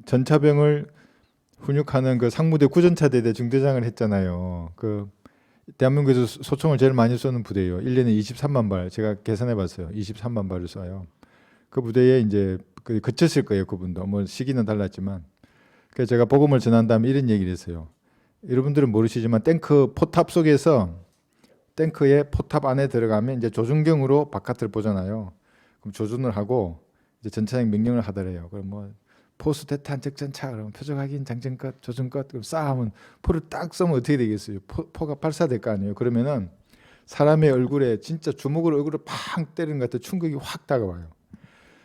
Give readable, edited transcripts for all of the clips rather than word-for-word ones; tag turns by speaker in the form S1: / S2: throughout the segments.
S1: 전차병을 훈육하는 그 상무대 구전차대대 중대장을 했잖아요. 그 대한민국에서 소총을 제일 많이 쏘는 부대예요. 1년에 23만 발. 제가 계산해 봤어요. 23만 발을 쏴요. 그 부대에 이제 그쳤을 거예요. 그분도. 뭐 시기는 달랐지만. 그래서 제가 복음을 전한 다음에 이런 얘기를 했어요. 여러분들은 모르시지만 탱크 포탑 속에서 탱크의 포탑 안에 들어가면 이제 조준경으로 바깥을 보잖아요. 그럼 조준을 하고 이제 전차장 명령을 하더래요. 그럼 뭐 포수 대탄 적전차 그러면 표적 확인 장전 끝 조준 끝 그럼 싸우면 포를 딱 쏘면 어떻게 되겠어요? 포가 발사될 거 아니에요. 그러면은 사람의 얼굴에 진짜 주먹으로 얼굴을 팡 때리는 것 같은 충격이 확 다가와요.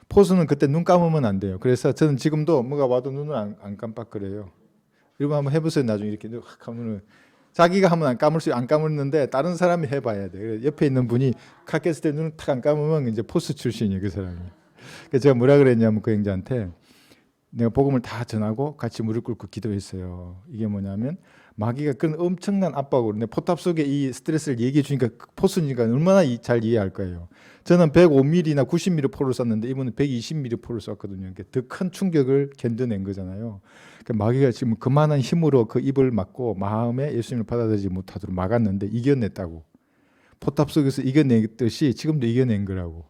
S1: 포수는 그때 눈 감으면 안 돼요. 그래서 저는 지금도 뭐가 와도 눈을 안 깜빡거려요. 이러면 한번 해보세요. 나중에 이렇게 확 하면 자기가 하면 안 감았는데 다른 사람이 해봐야 돼. 옆에 있는 분이 카켓을 때 눈을 탁 안 감으면 이제 포수 출신이에요. 그 사람이. 그래서 제가 뭐라 그랬냐면 그 형제한테 내가 복음을 다 전하고 같이 무릎 꿇고 기도했어요. 이게 뭐냐면 마귀가 그런 엄청난 압박으로 내 포탑 속에 이 스트레스를 얘기해 주니까 포수니까 얼마나 잘 이해할 거예요. 저는 105mm나 90mm 포를 쐈는데 이분은 120mm 포를 쐈거든요. 더 큰 충격을 견뎌낸 거잖아요. 그러니까 마귀가 지금 그만한 힘으로 그 입을 막고 마음에 예수님을 받아들이지 못하도록 막았는데 이겨냈다고. 포탑 속에서 이겨냈듯이 지금도 이겨낸 거라고.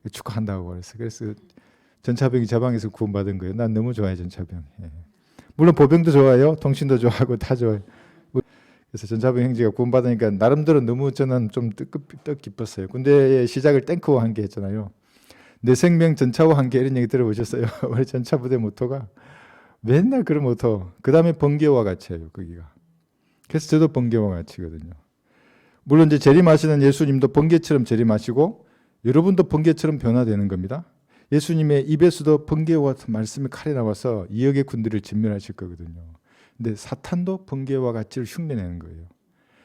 S1: 축하한다고 그랬어요. 그래서 전차병이 제 방에서 구원받은 거예요. 난 너무 좋아해 전차병. 예. 물론 보병도 좋아요. 통신도 좋아하고 다 좋아요. 그래서 전차병 형제가 구원받으니까 나름대로 너무 저는 좀 뜻깊었어요. 군대의 시작을 탱크와 함께 했잖아요. 내 생명 전차와 함께 이런 얘기 들어보셨어요? 우리 전차 부대 모토가 맨날 그런 모토. 그 다음에 번개와 같이예요. 거기가. 그래서 저도 번개와 같이거든요. 물론 이제 재림하시는 예수님도 번개처럼 재림하시고 여러분도 번개처럼 변화되는 겁니다. 예수님의 입에서도 번개와 같은 말씀이 칼이 나와서 2억의 군대를 진멸하실 거거든요. 근데 사탄도 번개와 같이 흉내내는 거예요.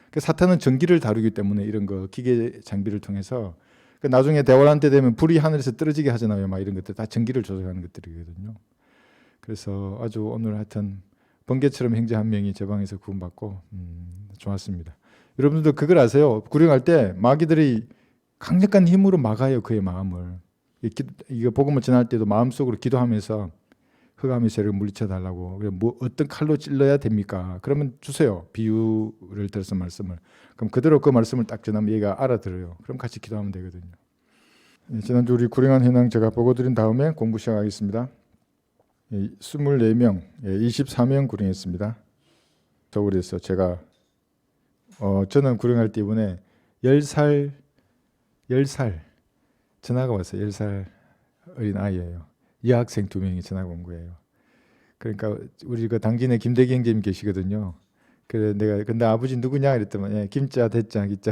S1: 그러니까 사탄은 전기를 다루기 때문에 이런 거 기계 장비를 통해서 나중에 대화할 때 되면 불이 하늘에서 떨어지게 하잖아요. 막 이런 것들 다 전기를 조절하는 것들이거든요. 그래서 아주 오늘 하여튼 번개처럼 형제 한 명이 제 방에서 구원받고 좋았습니다. 여러분들도 그걸 아세요? 구령할 때 마귀들이 강력한 힘으로 막아요. 그의 마음을. 이거 복음을 전할 때도 마음속으로 기도하면서 흑암의 세력을 물리쳐 달라고. 뭐 어떤 칼로 찔러야 됩니까? 그러면 주세요. 비유를 들어서 말씀을. 그럼 그대로 그 말씀을 딱 전하면 얘가 알아들어요. 그럼 같이 기도하면 되거든요. 지난주 우리 구령한 현황 제가 보고 드린 다음에 공부 시작하겠습니다. 24명, 24명 구령했습니다. 서울에서 제가 저는 구령할 때 이번에 10살 전화가 왔어요. 10살 어린 아이예요. 여학생 2명이 전화가 온 거예요. 그러니까 우리 그 당진에 김대기 형제님 계시거든요. 그래 내가 근데 아버지 누구냐 이랬더니 김자 대자 기자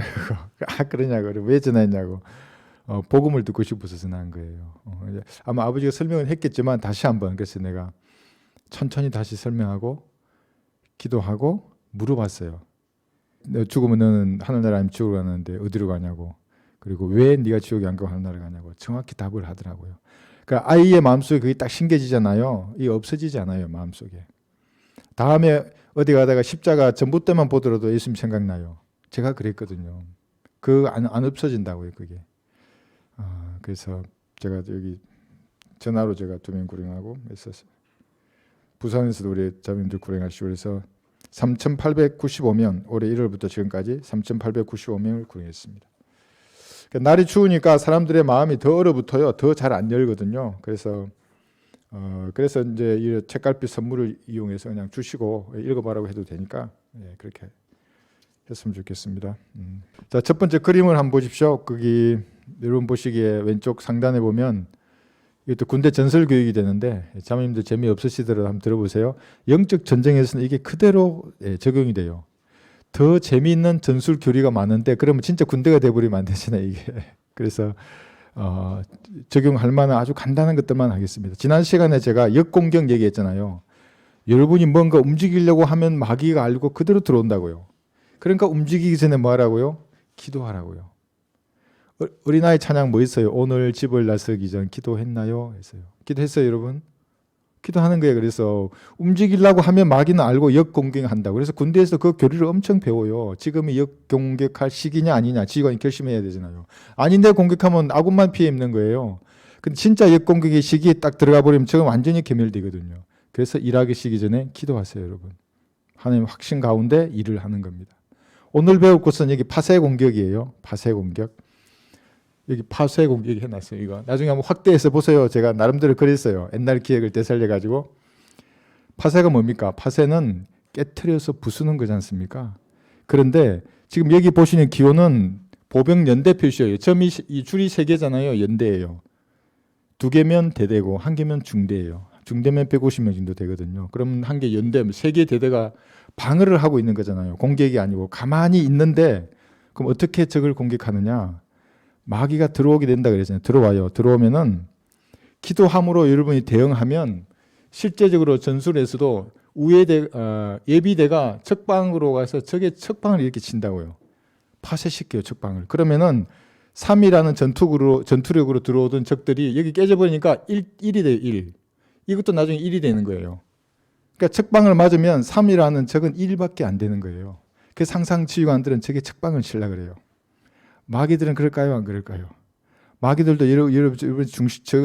S1: 그러냐고 왜 전화했냐고 복음을 듣고 싶어서 전화한 거예요. 아마 아버지가 설명을 했겠지만 다시 한번 그래서 내가 천천히 다시 설명하고 기도하고 물어봤어요. 너 죽으면 너는 하늘나라 아니면 지옥으로 가는데 어디로 가냐고. 그리고 왜 네가 지옥에 안 가고 하늘나라 가냐고 정확히 답을 하더라고요. 그러니까 아이의 마음속에 그게 딱 심겨지잖아요. 이게 없어지지 않아요. 마음속에. 다음에 어디 가다가 십자가 전봇대만 보더라도 예수님 생각나요. 제가 그랬거든요. 안 없어진다고요. 그게. 그래서 제가 여기 전화로 제가 2명 구령하고 했었어요. 부산에서도 우리 자매님들 구령하시고 그래서 3,895명 올해 1월부터 지금까지 3,895명을 구령했습니다. 날이 추우니까 사람들의 마음이 더 얼어붙어요. 더 잘 안 열거든요. 그래서 이제 이 책갈피 선물을 이용해서 그냥 주시고 읽어봐라고 해도 되니까 그렇게 했으면 좋겠습니다. 자, 첫 번째 그림을 한번 보십시오. 거기 여러분 보시기에 왼쪽 상단에 보면 이것도 군대 전설 교육이 되는데 자매님들 재미 없으시더라도 한번 들어보세요. 영적 전쟁에서는 이게 그대로 적용이 돼요. 더 재미있는 전술 교리가 많은데 그러면 진짜 군대가 돼버리면 안 되잖아요. 이게. 그래서 적용할 만한 아주 간단한 것들만 하겠습니다. 지난 시간에 제가 역공격 얘기했잖아요. 여러분이 뭔가 움직이려고 하면 마귀가 알고 그대로 들어온다고요. 그러니까 움직이기 전에 뭐 하라고요? 기도하라고요. 어린아이 찬양 뭐 있어요? 오늘 집을 나서기 전 기도했나요? 했어요. 기도했어요, 여러분? 기도하는 거예요. 그래서 움직이려고 하면 마귀는 알고 역공격한다고. 그래서 군대에서 그 교리를 엄청 배워요. 지금이 역공격할 시기냐 아니냐 지휘관이 결심해야 되잖아요. 아닌데 공격하면 아군만 피해 입는 거예요. 근데 진짜 역공격의 시기에 딱 들어가 버리면 지금 완전히 괴멸되거든요. 그래서 일하시기 전에 기도하세요, 여러분. 하나님 확신 가운데 일을 하는 겁니다. 오늘 배울 것은 여기 파쇄 공격이에요. 파쇄 공격. 여기 파쇄 공격 해놨어요. 이거 나중에 한번 확대해서 보세요. 제가 나름대로 그랬어요. 옛날 기획을 되살려가지고. 파쇄가 뭡니까? 파쇄는 깨트려서 부수는 거지 않습니까? 그런데 지금 여기 보시는 기호는 보병 연대 표시예요. 점이 이 줄이 3개잖아요. 연대예요. 2개면 대대고 1개면 중대예요. 중대면 150명 정도 되거든요. 그럼 1개 연대, 3개 대대가 방어를 하고 있는 거잖아요. 공격이 아니고 가만히 있는데 그럼 어떻게 적을 공격하느냐? 마귀가 들어오게 된다 그랬잖아요. 들어와요. 들어오면은 기도함으로 여러분이 대응하면 실제적으로 전술에서도 예비대가 적방으로 가서 적의 적방을 이렇게 친다고요. 파쇄시켜요, 적방을. 그러면은 3이라는 전투력으로 들어오던 적들이 여기 깨져버리니까 1이 돼요, 1. 이것도 나중에 1이 되는 거예요. 그러니까 적방을 맞으면 3이라는 적은 1밖에 안 되는 거예요. 그래서 상상 지휘관들은 적의 적방을 치려고 그래요. 마귀들은 그럴까요? 안 그럴까요? 마귀들도 여러분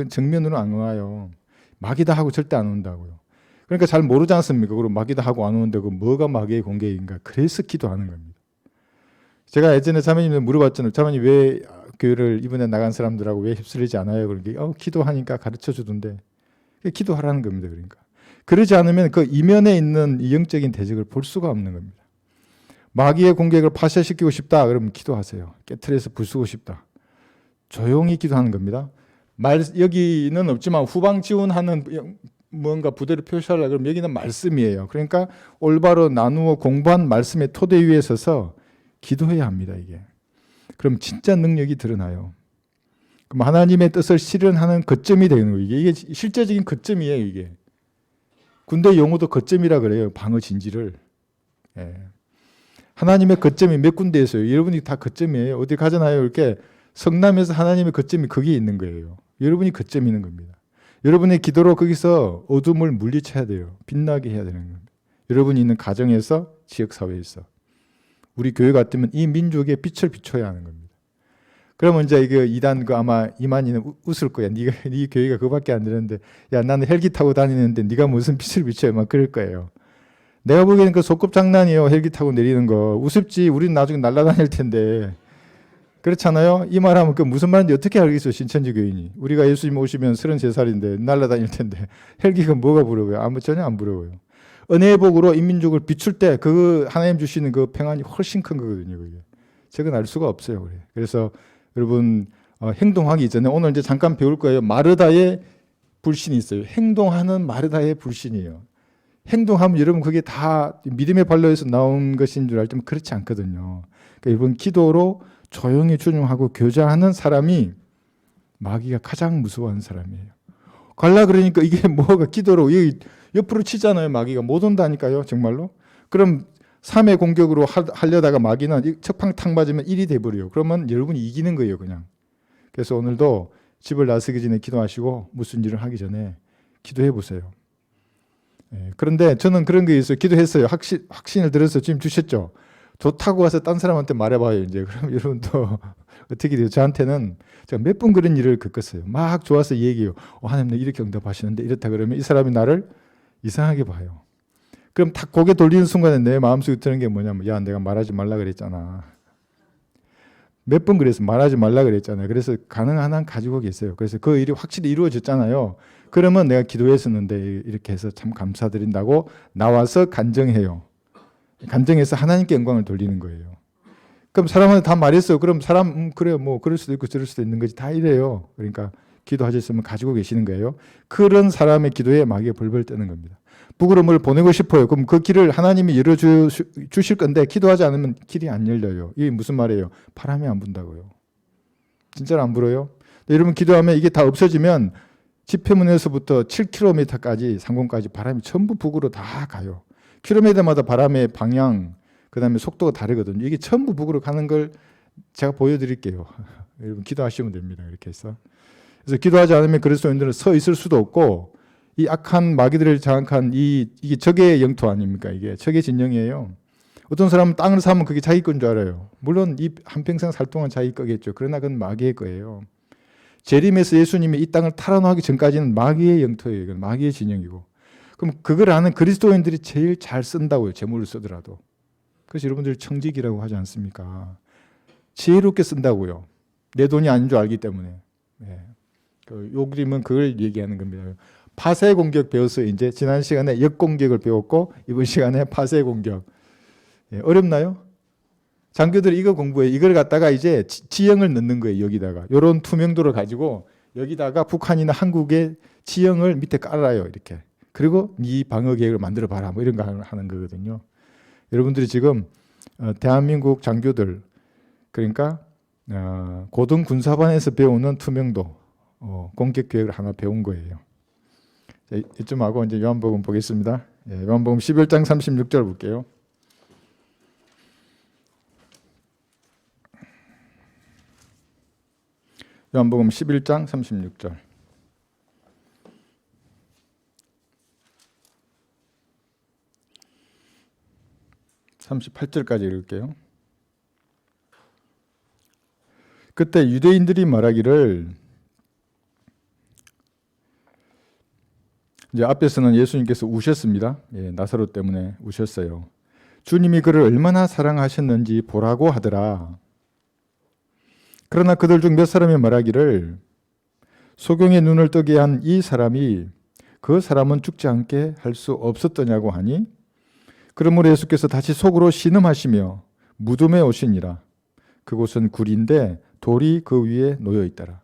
S1: 정면으로 안 와요. 마귀다 하고 절대 안 온다고요. 그러니까 잘 모르지 않습니까? 그리고 마귀다 하고 안 오는데 그 뭐가 마귀의 공격인가? 그래서 기도하는 겁니다. 제가 예전에 자매님들 물어봤잖아요. 자매님 왜 교회를 이번에 나간 사람들하고 왜 휩쓸리지 않아요? 그러니까 기도하니까 가르쳐 주던데. 기도하라는 겁니다. 그러니까. 그러지 않으면 그 이면에 있는 영적인 대적을 볼 수가 없는 겁니다. 마귀의 공격을 파쇄시키고 싶다. 그러면 기도하세요. 깨트려서 부수고 싶다. 조용히 기도하는 겁니다. 여기는 없지만 후방 지원하는 뭔가 부대를 표시하려고 그러면 여기는 말씀이에요. 그러니까 올바로 나누어 공부한 말씀의 토대 위에 서서 기도해야 합니다. 이게. 그럼 진짜 능력이 드러나요. 그럼 하나님의 뜻을 실현하는 거점이 되는 거예요. 이게 실제적인 거점이에요. 이게. 군대 용어도 거점이라 그래요. 방어 진지를. 예. 하나님의 거점이 몇 군데 있어요. 여러분이 다 거점이에요. 어디 가잖아요. 이렇게 성남에서 하나님의 거점이 거기에 있는 거예요. 여러분이 거점이 있는 겁니다. 여러분의 기도로 거기서 어둠을 물리쳐야 돼요. 빛나게 해야 되는 겁니다. 여러분이 있는 가정에서, 지역사회에서. 우리 교회 같으면 이 민족의 빛을 비춰야 하는 겁니다. 그러면 이제 이거 이단 아마 이만희는 웃을 거야. 네 교회가 그거밖에 안 되는데, 야 나는 헬기 타고 다니는데 네가 무슨 빛을 비춰요? 막 그럴 거예요. 내가 보기에는 그 소꿉 장난이에요. 헬기 타고 내리는 거. 우습지. 우리는 나중에 날아다닐 텐데. 그렇잖아요. 이 말하면 그 무슨 말인지 어떻게 알겠어요. 신천지 교인이. 우리가 예수님 오시면 33살인데 날아다닐 텐데 헬기가 뭐가 부러워요? 전혀 안 부러워요. 은혜의 복으로 인민족을 비출 때 그 하나님 주시는 그 평안이 훨씬 큰 거거든요. 그게. 저건 알 수가 없어요. 그래. 그래서 여러분 행동하기 이전에 오늘 이제 잠깐 배울 거예요. 마르다의 불신이 있어요. 행동하는 마르다의 불신이에요. 행동하면 여러분 그게 다 믿음의 발로에서 나온 것인 줄 알지만 그렇지 않거든요. 그러니까 여러분 기도로 조용히 준용하고 교제하는 사람이 마귀가 가장 무서워하는 사람이에요. 갈라 그러니까 이게 뭐가 기도로 옆으로 치잖아요. 마귀가 못 온다니까요. 정말로. 그럼 3의 공격으로 하려다가 마귀는 척팡 탁 맞으면 1이 돼버려요. 그러면 여러분이 이기는 거예요. 그냥. 그래서 오늘도 집을 나서기 전에 기도하시고 무슨 일을 하기 전에 기도해 보세요. 그런데 저는 그런 게 있어요. 기도했어요. 확신을 들어서 지금 주셨죠. 좋다고 와서 딴 사람한테 말해봐요. 이제 그럼 여러분도 어떻게 돼요? 저한테는 제가 몇 번 그런 일을 겪었어요. 막 좋아서 얘기해요. 하나님 이렇게 응답하시는데 이렇다 그러면 이 사람이 나를 이상하게 봐요. 그럼 딱 고개 돌리는 순간에 내 마음속에 드는 게 뭐냐면 야 내가 말하지 말라 그랬잖아. 몇 번 그래서 말하지 말라 그랬잖아요. 그래서 가능한 한 가지고 계세요. 그래서 그 일이 확실히 이루어졌잖아요. 그러면 내가 기도했었는데 이렇게 해서 참 감사드린다고 나와서 간증해요. 간증해서 하나님께 영광을 돌리는 거예요. 그럼 사람한테 다 말했어요. 그럼 사람 그래요. 뭐 그럴 수도 있고 저럴 수도 있는 거지. 다 이래요. 그러니까 기도하셨으면 가지고 계시는 거예요. 그런 사람의 기도에 마귀가 벌벌 떠는 겁니다. 부끄러움을 보내고 싶어요. 그럼 그 길을 하나님이 열어주실 건데 기도하지 않으면 길이 안 열려요. 이게 무슨 말이에요? 바람이 안 분다고요. 진짜로 안 불어요? 여러분 기도하면 이게 다 없어지면 집회문에서부터 7km까지 상공까지 바람이 전부 북으로 다 가요. 킬로미터마다 바람의 방향, 그 다음에 속도가 다르거든요. 이게 전부 북으로 가는 걸 제가 보여드릴게요. 여러분 기도하시면 됩니다. 이렇게 해서. 그래서 기도하지 않으면 그리스도인들은 서 있을 수도 없고 이 악한 마귀들을 장악한 이게 적의 영토 아닙니까? 이게 적의 진영이에요. 어떤 사람은 땅을 사면 그게 자기 건 줄 알아요. 물론 이 한평생 살 동안 자기 거겠죠. 그러나 그건 마귀의 거예요. 재림에서 예수님이 이 땅을 탈환하기 전까지는 마귀의 영토예요. 이건 마귀의 진영이고. 그럼 그걸 아는 그리스도인들이 제일 잘 쓴다고요. 재물을 쓰더라도. 그래서 여러분들 청직이라고 하지 않습니까? 지혜롭게 쓴다고요. 내 돈이 아닌 줄 알기 때문에. 네. 요 그림은 그걸 얘기하는 겁니다. 파쇄 공격 배웠어요. 이제 지난 시간에 역공격을 배웠고 이번 시간에 파쇄 공격. 예, 어렵나요? 장교들이 이거 공부해. 이걸 갖다가 이제 지형을 넣는 거예요. 여기다가 이런 투명도를 가지고 여기다가 북한이나 한국의 지형을 밑에 깔아요. 이렇게. 그리고 네 방어 계획을 만들어 봐라. 뭐 이런 거 하는 거거든요. 여러분들이 지금 대한민국 장교들 그러니까 고등 군사반에서 배우는 투명도 공격 계획을 하나 배운 거예요. 자, 이쯤 하고 이제 요한복음 보겠습니다. 예, 요한복음 11장 36절 볼게요. 요한복음 11장 36절. 38절까지 읽을게요. 그때 유대인들이 말하기를 이제 앞에서는 예수님께서 우셨습니다. 예, 나사로 때문에 우셨어요. 주님이 그를 얼마나 사랑하셨는지 보라고 하더라. 그러나 그들 중 몇 사람이 말하기를 소경의 눈을 뜨게 한 이 사람이 그 사람은 죽지 않게 할 수 없었더냐고 하니 그러므로 예수께서 다시 속으로 신음하시며 무덤에 오시니라. 그곳은 굴인데 돌이 그 위에 놓여 있더라.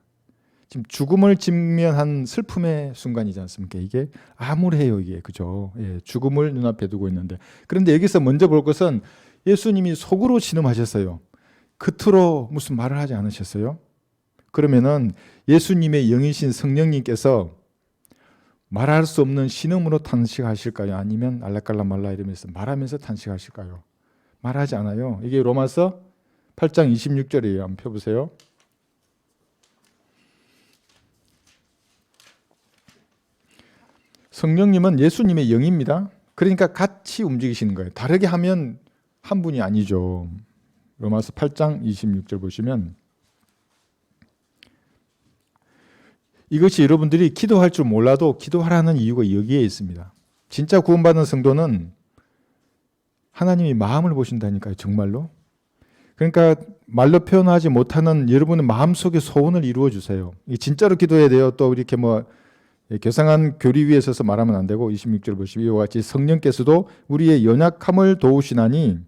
S1: 지금 죽음을 직면한 슬픔의 순간이지 않습니까? 이게 암울해요, 이게. 그죠? 예, 죽음을 눈앞에 두고 있는데. 그런데 여기서 먼저 볼 것은 예수님이 속으로 신음하셨어요. 겉으로 무슨 말을 하지 않으셨어요? 그러면은 예수님의 영이신 성령님께서 말할 수 없는 신음으로 탄식하실까요? 아니면 알라깔라말라 이러면서 말하면서 탄식하실까요? 말하지 않아요. 이게 로마서 8장 26절이에요. 한번 펴보세요. 성령님은 예수님의 영입니다. 그러니까 같이 움직이시는 거예요. 다르게 하면 한 분이 아니죠. 로마서 8장 26절 보시면 이것이 여러분들이 기도할 줄 몰라도 기도하라는 이유가 여기에 있습니다. 진짜 구원받은 성도는 하나님이 마음을 보신다니까요. 정말로. 그러니까 말로 표현하지 못하는 여러분의 마음속의 소원을 이루어 주세요. 진짜로 기도해야 돼요. 또 이렇게 뭐 교상한 교리 위에 서서 말하면 안 되고 26절 보시면 이와 같이 성령께서도 우리의 연약함을 도우시나니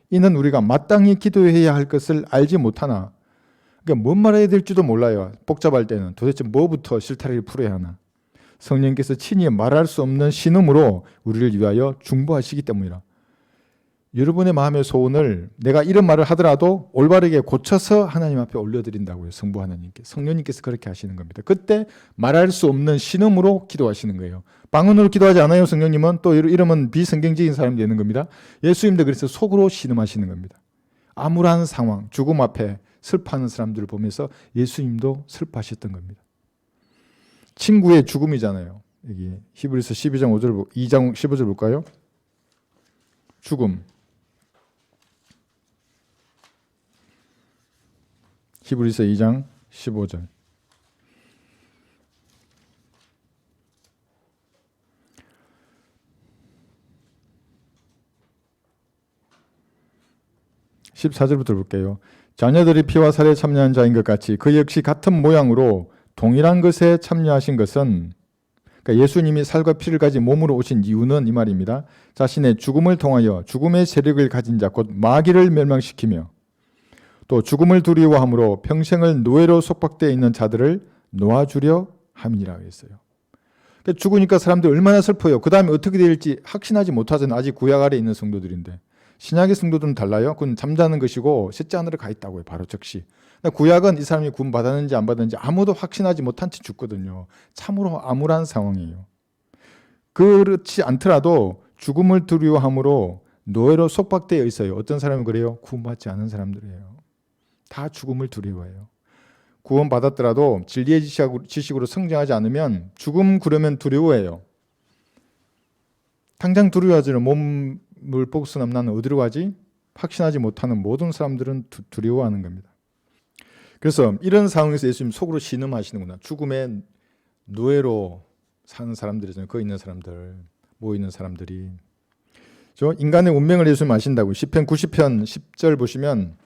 S1: 이는 우리가 마땅히 기도해야 할 것을 알지 못하나 그러니까 뭔 말해야 될지도 몰라요. 복잡할 때는 도대체 뭐부터 실타래를 풀어야 하나. 성령께서 친히 말할 수 없는 신음으로 우리를 위하여 중보하시기 때문이라. 여러분의 마음의 소원을 내가 이런 말을 하더라도 올바르게 고쳐서 하나님 앞에 올려드린다고요. 성부 하나님께. 성령님께서 그렇게 하시는 겁니다. 그때 말할 수 없는 신음으로 기도하시는 거예요. 방언으로 기도하지 않아요. 성령님은 또 이러면 비성경적인 사람이 되는 겁니다. 예수님도 그래서 속으로 신음하시는 겁니다. 암울한 상황, 죽음 앞에 슬퍼하는 사람들을 보면서 예수님도 슬퍼하셨던 겁니다. 친구의 죽음이잖아요. 여기 히브리서 12장 5절, 2장 15절 볼까요? 죽음. 히브리서 2장 15절. (14절부터) 볼게요. 자녀들이 피와 살에 참여한 자인 것 같이 그 역시 같은 모양으로 동일한 것에 참여하신 것은 그러니까 예수님이 살과 피를 가진 몸으로 오신 이유는 이 말입니다. 자신의 죽음을 통하여 죽음의 세력을 가진 자 곧 마귀를 멸망시키며 또 죽음을 두려워함으로 평생을 노예로 속박되어 있는 자들을 놓아주려 함이라고 했어요. 그러니까 죽으니까 사람들이 얼마나 슬퍼요. 그 다음에 어떻게 될지 확신하지 못하잖아요. 아직 구약 아래 있는 성도들인데. 신약의 성도들은 달라요. 그건 잠자는 것이고 셋째 하늘에 가 있다고요. 바로 즉시. 구약은 이 사람이 구원 받았는지 안 받았는지 아무도 확신하지 못한 채 죽거든요. 참으로 암울한 상황이에요. 그렇지 않더라도 죽음을 두려워함으로 노예로 속박되어 있어요. 어떤 사람은 그래요? 구원받지 않은 사람들이에요. 다 죽음을 두려워해요. 구원 받았더라도 진리의 지식으로 성장하지 않으면 죽음 그러면 두려워해요. 당장 두려워하지는 몸을 복수남 나는 어디로 가지? 확신하지 못하는 모든 사람들은 두려워하는 겁니다. 그래서 이런 상황에서 예수님 속으로 신음하시는구나. 죽음의 노예로 사는 사람들이잖아요. 거기 있는 사람들, 모여 있는 사람들이. 저 인간의 운명을 예수님 아신다고. 시편 90편 10절 보시면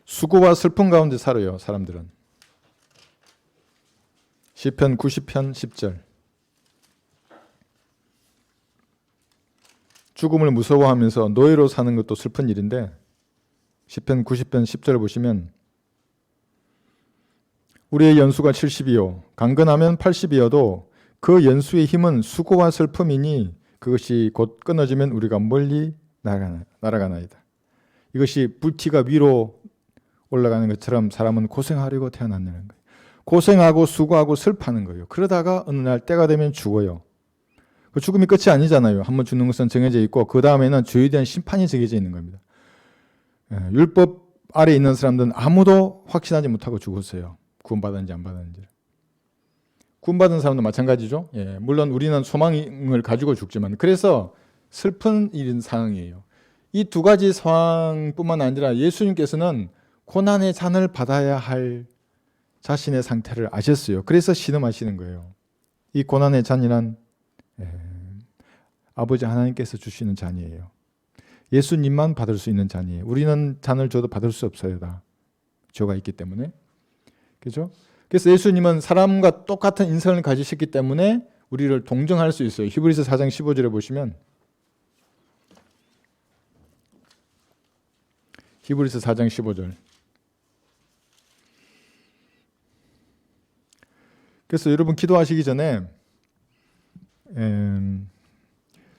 S1: 수고와 슬픔 가운데 살아요. 사람들은. 시편 90편 10절. 죽음을 무서워하면서 노예로 사는 것도 슬픈 일인데 시편 90편 10절 보시면 우리의 연수가 70이요 강건하면 80이어도 그 연수의 힘은 수고와 슬픔이니 그것이 곧 끊어지면 우리가 멀리 날아가나이다. 이것이 불티가 위로 올라가는 것처럼 사람은 고생하려고 태어났다는 거예요. 고생하고 수고하고 슬퍼하는 거예요. 그러다가 어느 날 때가 되면 죽어요. 그 죽음이 끝이 아니잖아요. 한번 죽는 것은 정해져 있고 그 다음에는 죄에 대한 심판이 정해져 있는 겁니다. 율법 아래 있는 사람들은 아무도 확신하지 못하고 죽었어요. 구원받았는지 안 받았는지. 구원받은 사람도 마찬가지죠. 물론 우리는 소망을 가지고 죽지만 그래서 슬픈 일인 상황이에요. 이 두 가지 상황뿐만 아니라 예수님께서는 고난의 잔을 받아야 할 자신의 상태를 아셨어요. 그래서 신음하시는 거예요. 이 고난의 잔이란 아버지 하나님께서 주시는 잔이에요. 예수님만 받을 수 있는 잔이에요. 우리는 잔을 줘도 받을 수 없어요. 다 죄가 있기 때문에. 그렇죠? 그래서 예수님은 사람과 똑같은 인성을 가지셨기 때문에 우리를 동정할 수 있어요. 히브리서 4장 15절에 보시면 히브리서 4장 15절. 그래서 여러분 기도하시기 전에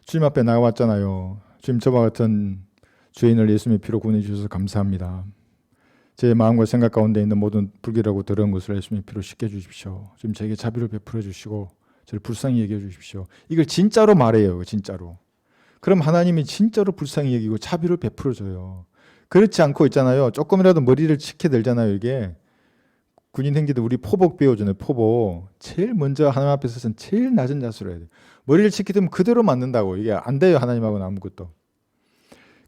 S1: 주님 앞에 나와왔잖아요. 주님 저와 같은 죄인을 예수님의 피로 구원해 주셔서 감사합니다. 제 마음과 생각 가운데 있는 모든 불길하고 더러운 것을 예수님의 피로 씻겨 주십시오. 지금 저에게 자비를 베풀어 주시고 저를 불쌍히 여겨 주십시오. 이걸 진짜로 말해요. 진짜로. 그럼 하나님이 진짜로 불쌍히 여기고 자비를 베풀어 줘요. 그렇지 않고 있잖아요. 조금이라도 머리를 치켜들잖아요. 이게 군인 행기도 우리 포복 배워주는 포복. 제일 먼저 하나님 앞에 서서는 제일 낮은 자세로 해야 돼요. 머리를 치키면 그대로 맞는다고. 이게 안 돼요. 하나님하고는 아무것도.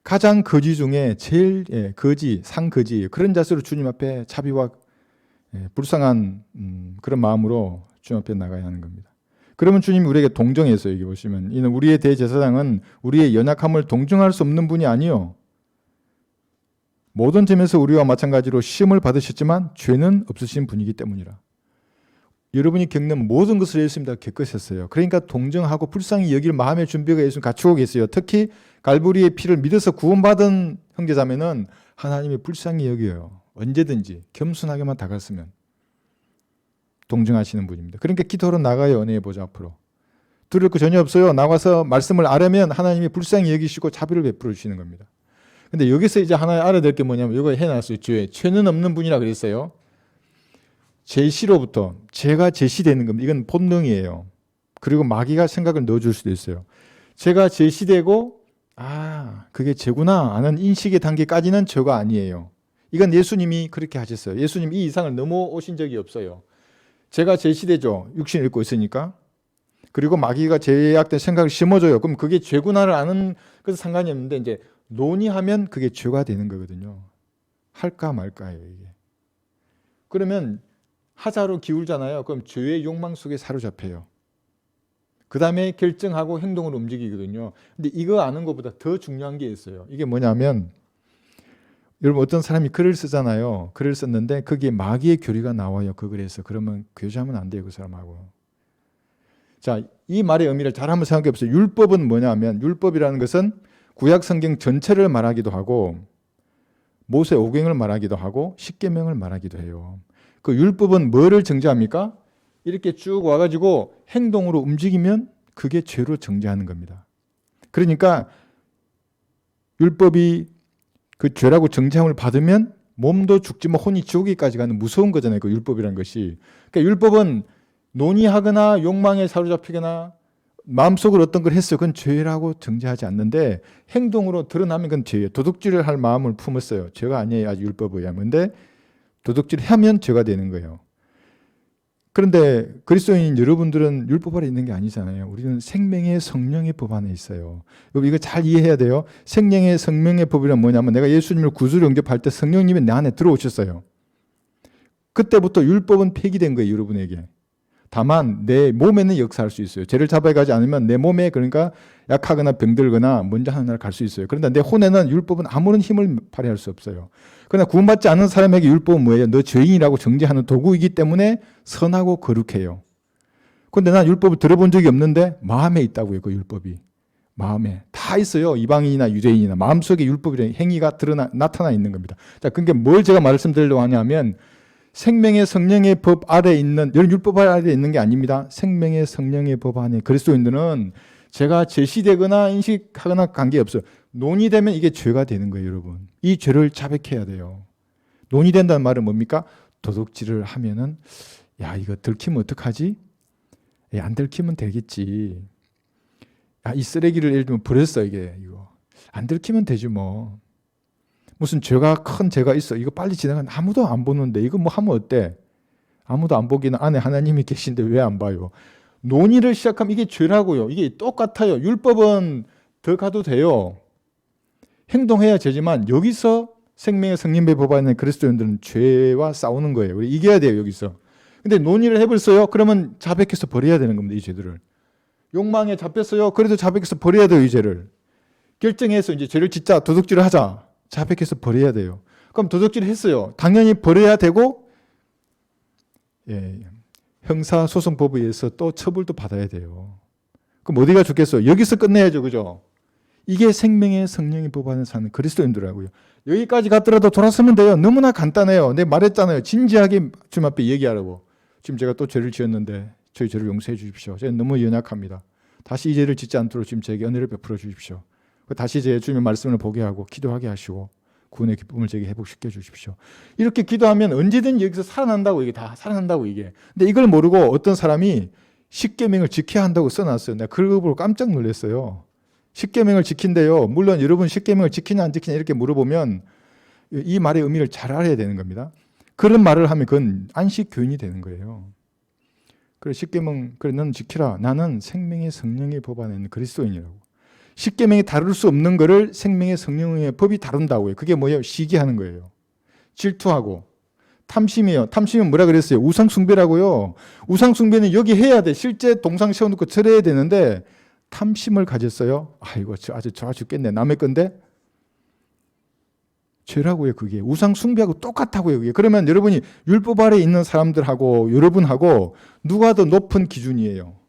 S1: 가장 거지 중에 제일 거지, 상거지 그런 자세로 주님 앞에 자비와 불쌍한 그런 마음으로 주님 앞에 나가야 하는 겁니다. 그러면 주님이 우리에게 동정해서 여기 보시면 이는 우리의 대제사장은 우리의 연약함을 동정할 수 없는 분이 아니요 모든 점에서 우리와 마찬가지로 시험을 받으셨지만 죄는 없으신 분이기 때문이라. 여러분이 겪는 모든 것을 예수님 다 겪으셨어요. 그러니까 동정하고 불쌍히 여길 마음의 준비가 예수님 갖추고 계세요. 특히 갈보리의 피를 믿어서 구원받은 형제자매는 하나님이 불쌍히 여겨요. 언제든지 겸손하게만 다가서면 동정하시는 분입니다. 그러니까 기도로 나가요. 은혜의 보좌 앞으로. 두려울 거 전혀 없어요. 나가서 말씀을 아뢰면 하나님이 불쌍히 여기시고 자비를 베풀어 주시는 겁니다. 근데 여기서 이제 하나 알아야 게 뭐냐면 이거 해놨어요. 죄는 없는 분이라 그랬어요. 제시로부터 죄가 제시되는 겁니다. 이건 본능이에요. 그리고 마귀가 생각을 넣어줄 수도 있어요. 죄가 제시되고 그게 죄구나 하는 인식의 단계까지는 죄가 아니에요. 이건 예수님이 그렇게 하셨어요. 예수님 이 이상을 넘어오신 적이 없어요. 죄가 제시되죠. 육신을 입고 있으니까. 그리고 마귀가 죄악된 생각을 심어줘요. 그럼 그게 죄구나를 아는 것은 상관이 없는데 이제 논의하면 그게 죄가 되는 거거든요. 할까 말까예요. 이게. 그러면 하자로 기울잖아요. 그럼 죄의 욕망 속에 사로잡혀요. 그 다음에 결정하고 행동으로 움직이거든요. 근데 이거 아는 것보다 더 중요한 게 있어요. 이게 뭐냐면 여러분 어떤 사람이 글을 쓰잖아요. 글을 썼는데 거기에 마귀의 교리가 나와요. 그 글에서. 그러면 교제하면 안 돼요. 그 사람하고. 자, 이 말의 의미를 잘 한번 생각해 보세요. 율법은 뭐냐면 율법이라는 것은 구약 성경 전체를 말하기도 하고 모세 오경을 말하기도 하고 십계명을 말하기도 해요. 그 율법은 뭐를 정죄합니까? 이렇게 쭉 와가지고 행동으로 움직이면 그게 죄로 정죄하는 겁니다. 그러니까 율법이 그 죄라고 정죄함을 받으면 몸도 죽지만 혼이 지옥에까지 가는 무서운 거잖아요. 그 율법이라는 것이. 그러니까 율법은 논의하거나 욕망에 사로잡히거나 마음속으로 어떤 걸 했어요. 그건 죄라고 정죄하지 않는데 행동으로 드러나면 그건 죄예요. 도둑질을 할 마음을 품었어요. 죄가 아니에요. 아직 율법에 의하면. 근데 도둑질을 하면 죄가 되는 거예요. 그런데 그리스도인 여러분들은 율법 아래 있는 게 아니잖아요. 우리는 생명의 성령의 법 안에 있어요. 이거 잘 이해해야 돼요. 생명의 성령의 법이란 뭐냐면 내가 예수님을 구주로 영접할 때 성령님이 내 안에 들어오셨어요. 그때부터 율법은 폐기된 거예요. 여러분에게. 다만 내 몸에는 역사할 수 있어요. 죄를 잡아가지 않으면 내 몸에 그러니까 약하거나 병들거나 먼저 하는 날 갈 수 있어요. 그런데 내 혼에는 율법은 아무런 힘을 발휘할 수 없어요. 그러나 구원받지 않은 사람에게 율법은 뭐예요? 너 죄인이라고 정죄하는 도구이기 때문에 선하고 거룩해요. 그런데 난 율법을 들어본 적이 없는데 마음에 있다고요. 그 율법이. 마음에 다 있어요. 이방인이나 유대인이나 마음속에 율법이라는 행위가 나타나 있는 겁니다. 자, 그러니까 뭘 제가 말씀드리려고 하냐면 생명의 성령의 법 아래에 있는, 여러분 율법 아래에 있는 게 아닙니다. 생명의 성령의 법 안에 그리스도인들은 제가 제시되거나 인식하거나 관계없어요. 논의되면 이게 죄가 되는 거예요, 여러분. 이 죄를 자백해야 돼요. 논의된다는 말은 뭡니까? 도둑질을 하면은 야, 이거 들키면 어떡하지? 야, 안 들키면 되겠지. 야, 이 쓰레기를 예를 들면 버렸어, 이게. 이거. 안 들키면 되지 뭐. 무슨 큰 죄가 있어. 이거 빨리 지나가면 아무도 안 보는데 이거 뭐 하면 어때? 아무도 안 보기는 안에 하나님이 계신데 왜 안 봐요? 논의를 시작하면 이게 죄라고요. 이게 똑같아요. 율법은 더 가도 돼요. 행동해야 되지만 여기서 생명의 성령의 법 안에 그리스도인들은 죄와 싸우는 거예요. 우리 이겨야 돼요, 여기서. 근데 논의를 해버렸어요. 그러면 자백해서 버려야 되는 겁니다, 이 죄들을. 욕망에 잡혔어요. 그래도 자백해서 버려야 돼요, 이 죄를. 결정해서 이제 죄를 짓자, 도둑질을 하자. 자백해서 버려야 돼요. 그럼 도둑질을 했어요. 당연히 버려야 되고, 형사소송법에 의해서 또 처벌도 받아야 돼요. 그럼 어디가 좋겠어요? 여기서 끝내야죠, 그죠? 이게 생명의 성령의 법 안에 사는 그리스도인들하고요. 여기까지 갔더라도 돌아서면 돼요. 너무나 간단해요. 내가 말했잖아요. 진지하게 주님 앞에 얘기하라고. 지금 제가 또 죄를 지었는데 저희 죄를 용서해 주십시오. 제가 너무 연약합니다. 다시 이 죄를 짓지 않도록 지금 제게 은혜를 베풀어 주십시오. 다시 제 주님의 말씀을 보게 하고 기도하게 하시고 구원의 기쁨을 제게 회복시켜 주십시오. 이렇게 기도하면 언제든 여기서 살아난다고, 이게 다 살아난다고, 이게. 근데 이걸 모르고 어떤 사람이 십계명을 지켜야 한다고 써놨어요. 내가 그걸 보고 깜짝 놀랐어요. 십계명을 지킨대요. 물론 여러분 십계명을 지키냐 안 지키냐 이렇게 물어보면 이 말의 의미를 잘 알아야 되는 겁니다. 그런 말을 하면 그건 안식 교인이 되는 거예요. 그래, 십계명, 그래, 너는 지키라. 나는 생명의 성령의 법 안에 있는 그리스도인이라고. 십계명이 다룰 수 없는 거를 생명의 성령의 법이 다룬다고요. 그게 뭐예요? 시기하는 거예요. 질투하고 탐심이에요. 탐심은 뭐라 그랬어요? 우상숭배라고요. 우상숭배는 여기 해야 돼. 실제 동상 세워놓고 절해야 되는데 탐심을 가졌어요. 아이고, 아주 좋아 죽겠네. 남의 건데? 죄라고요, 그게. 우상숭배하고 똑같다고요, 그게. 그러면 여러분이 율법 아래 있는 사람들하고 여러분하고 누가 더 높은 기준이에요?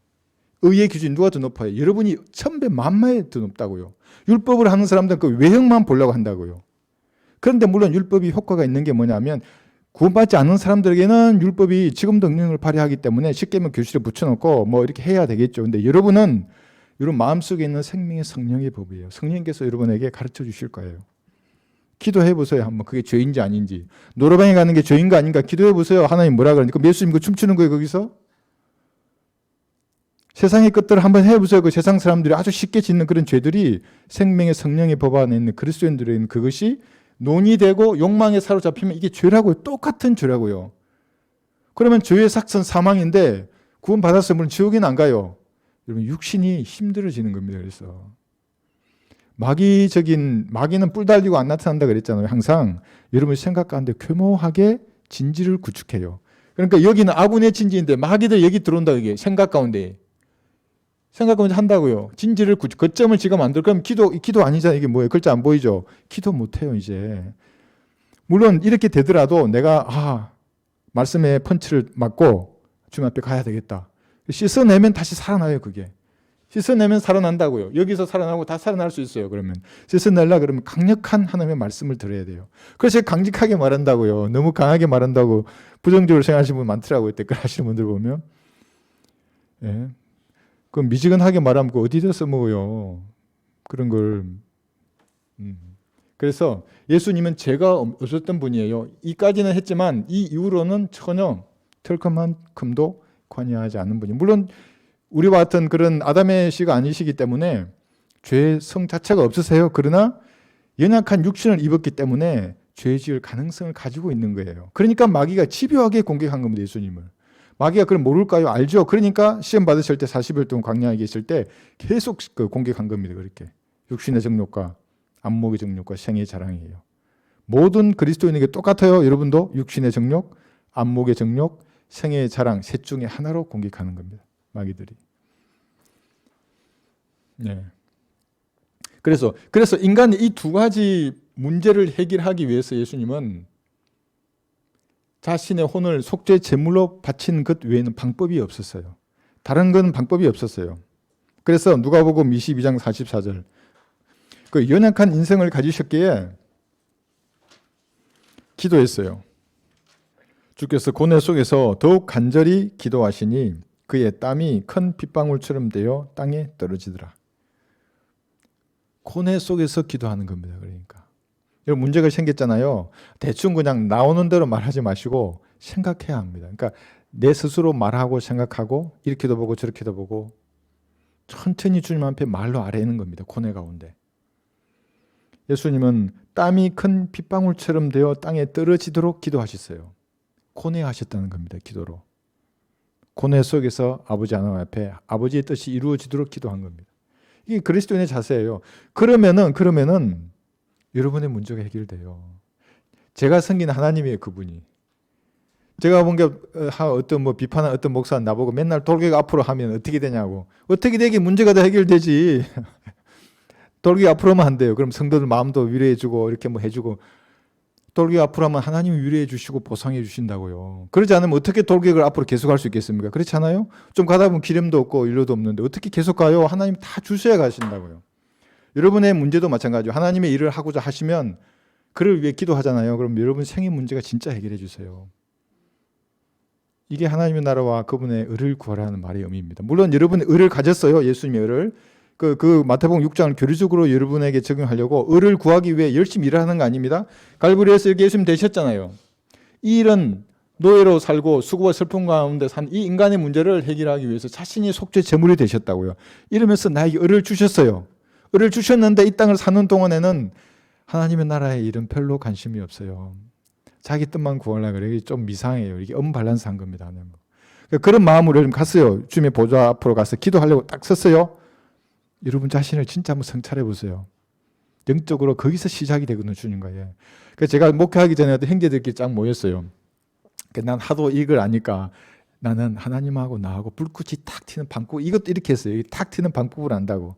S1: 의의 기준이 누가 더 높아요? 여러분이 천배 만마에 더 높다고요. 율법을 하는 사람들은 그 외형만 보려고 한다고요. 그런데 물론 율법이 효과가 있는 게 뭐냐면 구원받지 않는 사람들에게는 율법이 지금도 능력을 발휘하기 때문에 십계명 교실에 붙여놓고 뭐 이렇게 해야 되겠죠. 근데 여러분은 여러분 마음속에 있는 생명의 성령의 법이에요. 성령께서 여러분에게 가르쳐 주실 거예요. 기도해 보세요. 한번 그게 죄인지 아닌지. 노래방에 가는 게 죄인가 아닌가 기도해 보세요. 하나님 뭐라 그러니까 예수님 그 춤추는 거예요, 거기서? 세상의 것들을 한번 해보세요. 그 세상 사람들이 아주 쉽게 짓는 그런 죄들이 생명의 성령의 법 안에 있는 그리스도인들에 있는 그것이 논의되고 욕망에 사로잡히면 이게 죄라고요. 똑같은 죄라고요. 그러면 죄의 삭선 사망인데 구원 받았으면 물론 지옥에는 안 가요. 여러분 육신이 힘들어지는 겁니다. 그래서 마귀는 뿔 달리고 안 나타난다 그랬잖아요. 항상 여러분 생각 가운데 교묘하게 진지를 구축해요. 그러니까 여기는 아군의 진지인데 마귀들 여기 들어온다. 이게 생각 가운데 한다고요. 진지를 거점을 지가 만들. 그럼 기도 아니잖아요. 이게 뭐예요? 글자 안 보이죠? 기도 못해요, 이제. 물론 이렇게 되더라도 내가 말씀에 펀치를 맞고 주님 앞에 가야 되겠다. 씻어내면 다시 살아나요, 그게. 씻어내면 살아난다고요. 여기서 살아나고 다 살아날 수 있어요, 그러면. 씻어내려 그러면 강력한 하나님의 말씀을 들어야 돼요. 그래서 강직하게 말한다고요. 너무 강하게 말한다고 부정적으로 생각하시는 분 많더라고요. 댓글 하시는 분들 보면. 예. 그 미지근하게 말하면 어디다 써먹어요. 그런 걸. 그래서 예수님은 죄가 없었던 분이에요. 이까지는 했지만 이 이후로는 전혀 털만큼도 관여하지 않는 분이에요. 물론 우리와 같은 그런 아담의 씨가 아니시기 때문에 죄의 성 자체가 없으세요. 그러나 연약한 육신을 입었기 때문에 죄 지을 가능성을 가지고 있는 거예요. 그러니까 마귀가 집요하게 공격한 겁니다. 예수님을. 마귀가 그럼 모를까요? 알죠. 그러니까 시험 받으실 때 40일 동안 광야에 계실 때 계속 공격한 겁니다. 그렇게. 육신의 정욕과 안목의 정욕과 생의 자랑이에요. 모든 그리스도인에게 똑같아요. 여러분도 육신의 정욕, 안목의 정욕, 생애의 자랑 셋 중에 하나로 공격하는 겁니다. 마귀들이. 네. 그래서 인간이 이 두 가지 문제를 해결하기 위해서 예수님은 자신의 혼을 속죄 제물로 바친 것 외에는 방법이 없었어요. 다른 건 방법이 없었어요. 그래서 누가복음 22장 44절 그 연약한 인생을 가지셨기에 기도했어요. 주께서 고뇌 속에서 더욱 간절히 기도하시니 그의 땀이 큰 핏방울처럼 되어 땅에 떨어지더라. 고뇌 속에서 기도하는 겁니다. 그러니까 여러분 문제가 생겼잖아요. 대충 그냥 나오는 대로 말하지 마시고 생각해야 합니다. 그러니까 내 스스로 말하고 생각하고 이렇게도 보고 저렇게도 보고 천천히 주님 앞에 말로 아뢰는 겁니다. 고뇌 가운데. 예수님은 땀이 큰 핏방울처럼 되어 땅에 떨어지도록 기도하셨어요. 고뇌하셨다는 겁니다. 기도로. 고뇌 속에서 아버지 하나님 앞에 아버지의 뜻이 이루어지도록 기도한 겁니다. 이게 그리스도인의 자세예요. 그러면은 여러분의 문제가 해결돼요. 제가 섬긴 하나님이에요, 그분이. 제가 본 게 어떤 뭐 비판한 어떤 목사 나보고 맨날 돌격 앞으로 하면 어떻게 되냐고. 어떻게 되게 문제가 다 해결되지. 돌격 앞으로 하면 안 돼요. 그럼 성도들 마음도 위로해주고 이렇게 뭐 해주고 돌격 앞으로 하면 하나님이 위로해 주시고 보상해 주신다고요. 그러지 않으면 어떻게 돌격을 앞으로 계속할 수 있겠습니까? 그렇지 않아요? 좀 가다 보면 기름도 없고 일로도 없는데 어떻게 계속 가요? 하나님 다 주셔야 가신다고요. 여러분의 문제도 마찬가지죠. 하나님의 일을 하고자 하시면 그를 위해 기도하잖아요. 그럼 여러분 생의 문제가 진짜 해결해 주세요. 이게 하나님의 나라와 그분의 의를 구하라는 말의 의미입니다. 물론 여러분의 의를 가졌어요. 예수님의 의를. 그 마태복음 6장을 교리적으로 여러분에게 적용하려고 의를 구하기 위해 열심히 일하는 거 아닙니다. 갈보리에서 이렇게 예수님 되셨잖아요. 이 일은 노예로 살고 수고와 슬픔 가운데 산 이 인간의 문제를 해결하기 위해서 자신이 속죄 제물이 되셨다고요. 이러면서 나에게 의를 주셨어요. 의를 주셨는데 이 땅을 사는 동안에는 하나님의 나라의 일은 별로 관심이 없어요. 자기 뜻만 구하려고 그래. 이게 좀 이상해요. 이게 언밸런스한 겁니다. 그런 마음으로 갔어요. 주님의 보좌 앞으로 가서 기도하려고 딱 섰어요. 여러분 자신을 진짜 한번 성찰해 보세요. 영적으로 거기서 시작이 되거든요. 주님과의. 그래서 제가 목회하기 전에 형제들끼리 쫙 모였어요. 난 하도 이걸 아니까 나는 하나님하고 나하고 불꽃이 탁 튀는 방법, 이것도 이렇게 했어요. 탁 튀는 방법을 안다고.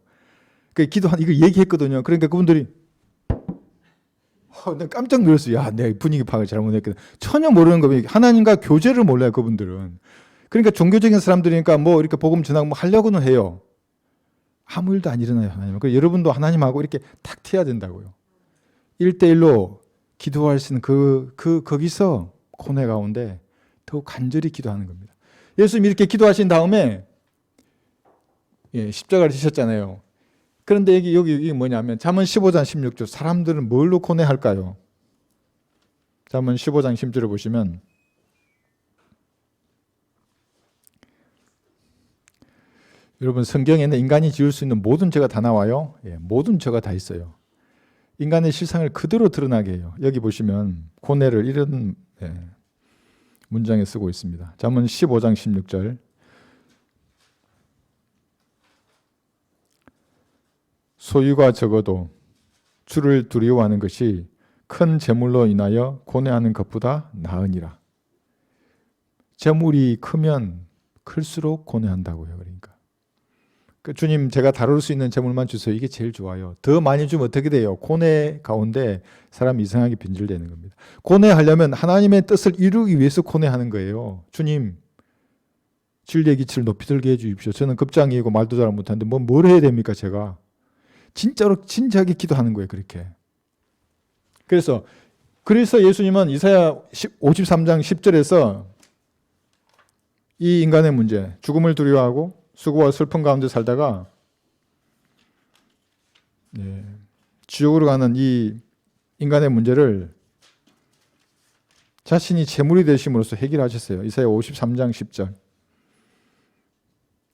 S1: 기도한 이거 얘기했거든요. 그러니까 그분들이 내가 깜짝 놀랐어요. 야, 내가 분위기 파악을 잘못했거든. 전혀 모르는 거예요. 하나님과 교제를 몰라요. 그분들은. 그러니까 종교적인 사람들이니까 뭐 이렇게 복음 전하고 뭐 하려고는 해요. 아무 일도 안 일어나요. 하나님은. 그래서 여러분도 하나님하고 이렇게 탁 튀어야 된다고요. 1대1로 기도할 수 있는 거기서 고뇌 가운데 더 간절히 기도하는 겁니다. 예수님이 이렇게 기도하신 다음에 십자가를 지셨잖아요. 그런데 여기 이게 뭐냐면 잠언 15장 16절 사람들은 뭘로 고뇌할까요? 잠언 15장 10절을 보시면 여러분 성경에는 인간이 지을 수 있는 모든 죄가 다 나와요. 모든 죄가 다 있어요. 인간의 실상을 그대로 드러나게 해요. 여기 보시면 고뇌를 이런 문장에 쓰고 있습니다. 잠언 15장 16절 소유가 적어도 주를 두려워하는 것이 큰 재물로 인하여 고뇌하는 것보다 나으니라. 재물이 크면 클수록 고뇌한다고요. 그러니까 주님 제가 다룰 수 있는 재물만 주세요. 이게 제일 좋아요. 더 많이 주면 어떻게 돼요? 고뇌 가운데 사람이 이상하게 변질되는 겁니다. 고뇌하려면 하나님의 뜻을 이루기 위해서 고뇌하는 거예요. 주님 진리의 기치를 높이 들게 해주십시오. 저는 급장이고 말도 잘 못하는데 뭘 해야 됩니까? 제가 진짜로 진지하게 기도하는 거예요. 그렇게. 그래서 예수님은 이사야 53장 10절에서 이 인간의 문제, 죽음을 두려워하고 수고와 슬픔 가운데 살다가 지옥으로 가는 이 인간의 문제를 자신이 제물이 되심으로써 해결하셨어요. 이사야 53장 10절.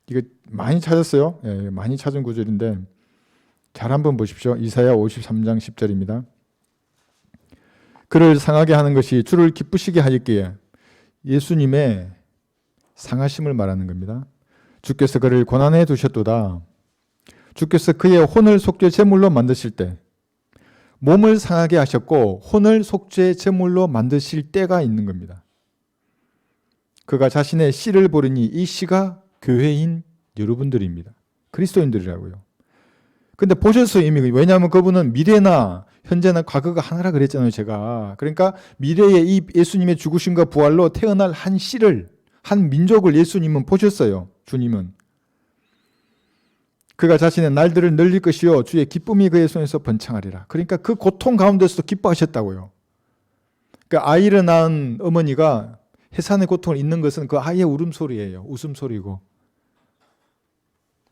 S1: 이거 많이 찾았어요. 많이 찾은 구절인데 잘 한번 보십시오. 이사야 53장 10절입니다. 그를 상하게 하는 것이 주를 기쁘시게 하였기에 예수님의 상하심을 말하는 겁니다. 주께서 그를 고난해 두셨도다. 주께서 그의 혼을 속죄 제물로 만드실 때 몸을 상하게 하셨고 혼을 속죄 제물로 만드실 때가 있는 겁니다. 그가 자신의 씨를 보르니 이 씨가 교회인 여러분들입니다. 그리스도인들이라고요. 근데 보셨어요 이미. 왜냐하면 그분은 미래나 현재나 과거가 하나라 그랬잖아요 제가. 그러니까 미래에 이 예수님의 죽으심과 부활로 태어날 한 씨를, 한 민족을 예수님은 보셨어요. 주님은. 그가 자신의 날들을 늘릴 것이요 주의 기쁨이 그의 손에서 번창하리라. 그러니까 그 고통 가운데서도 기뻐하셨다고요. 그러니까 아이를 낳은 어머니가 해산의 고통을 잊는 것은 그 아이의 울음소리예요. 웃음소리고.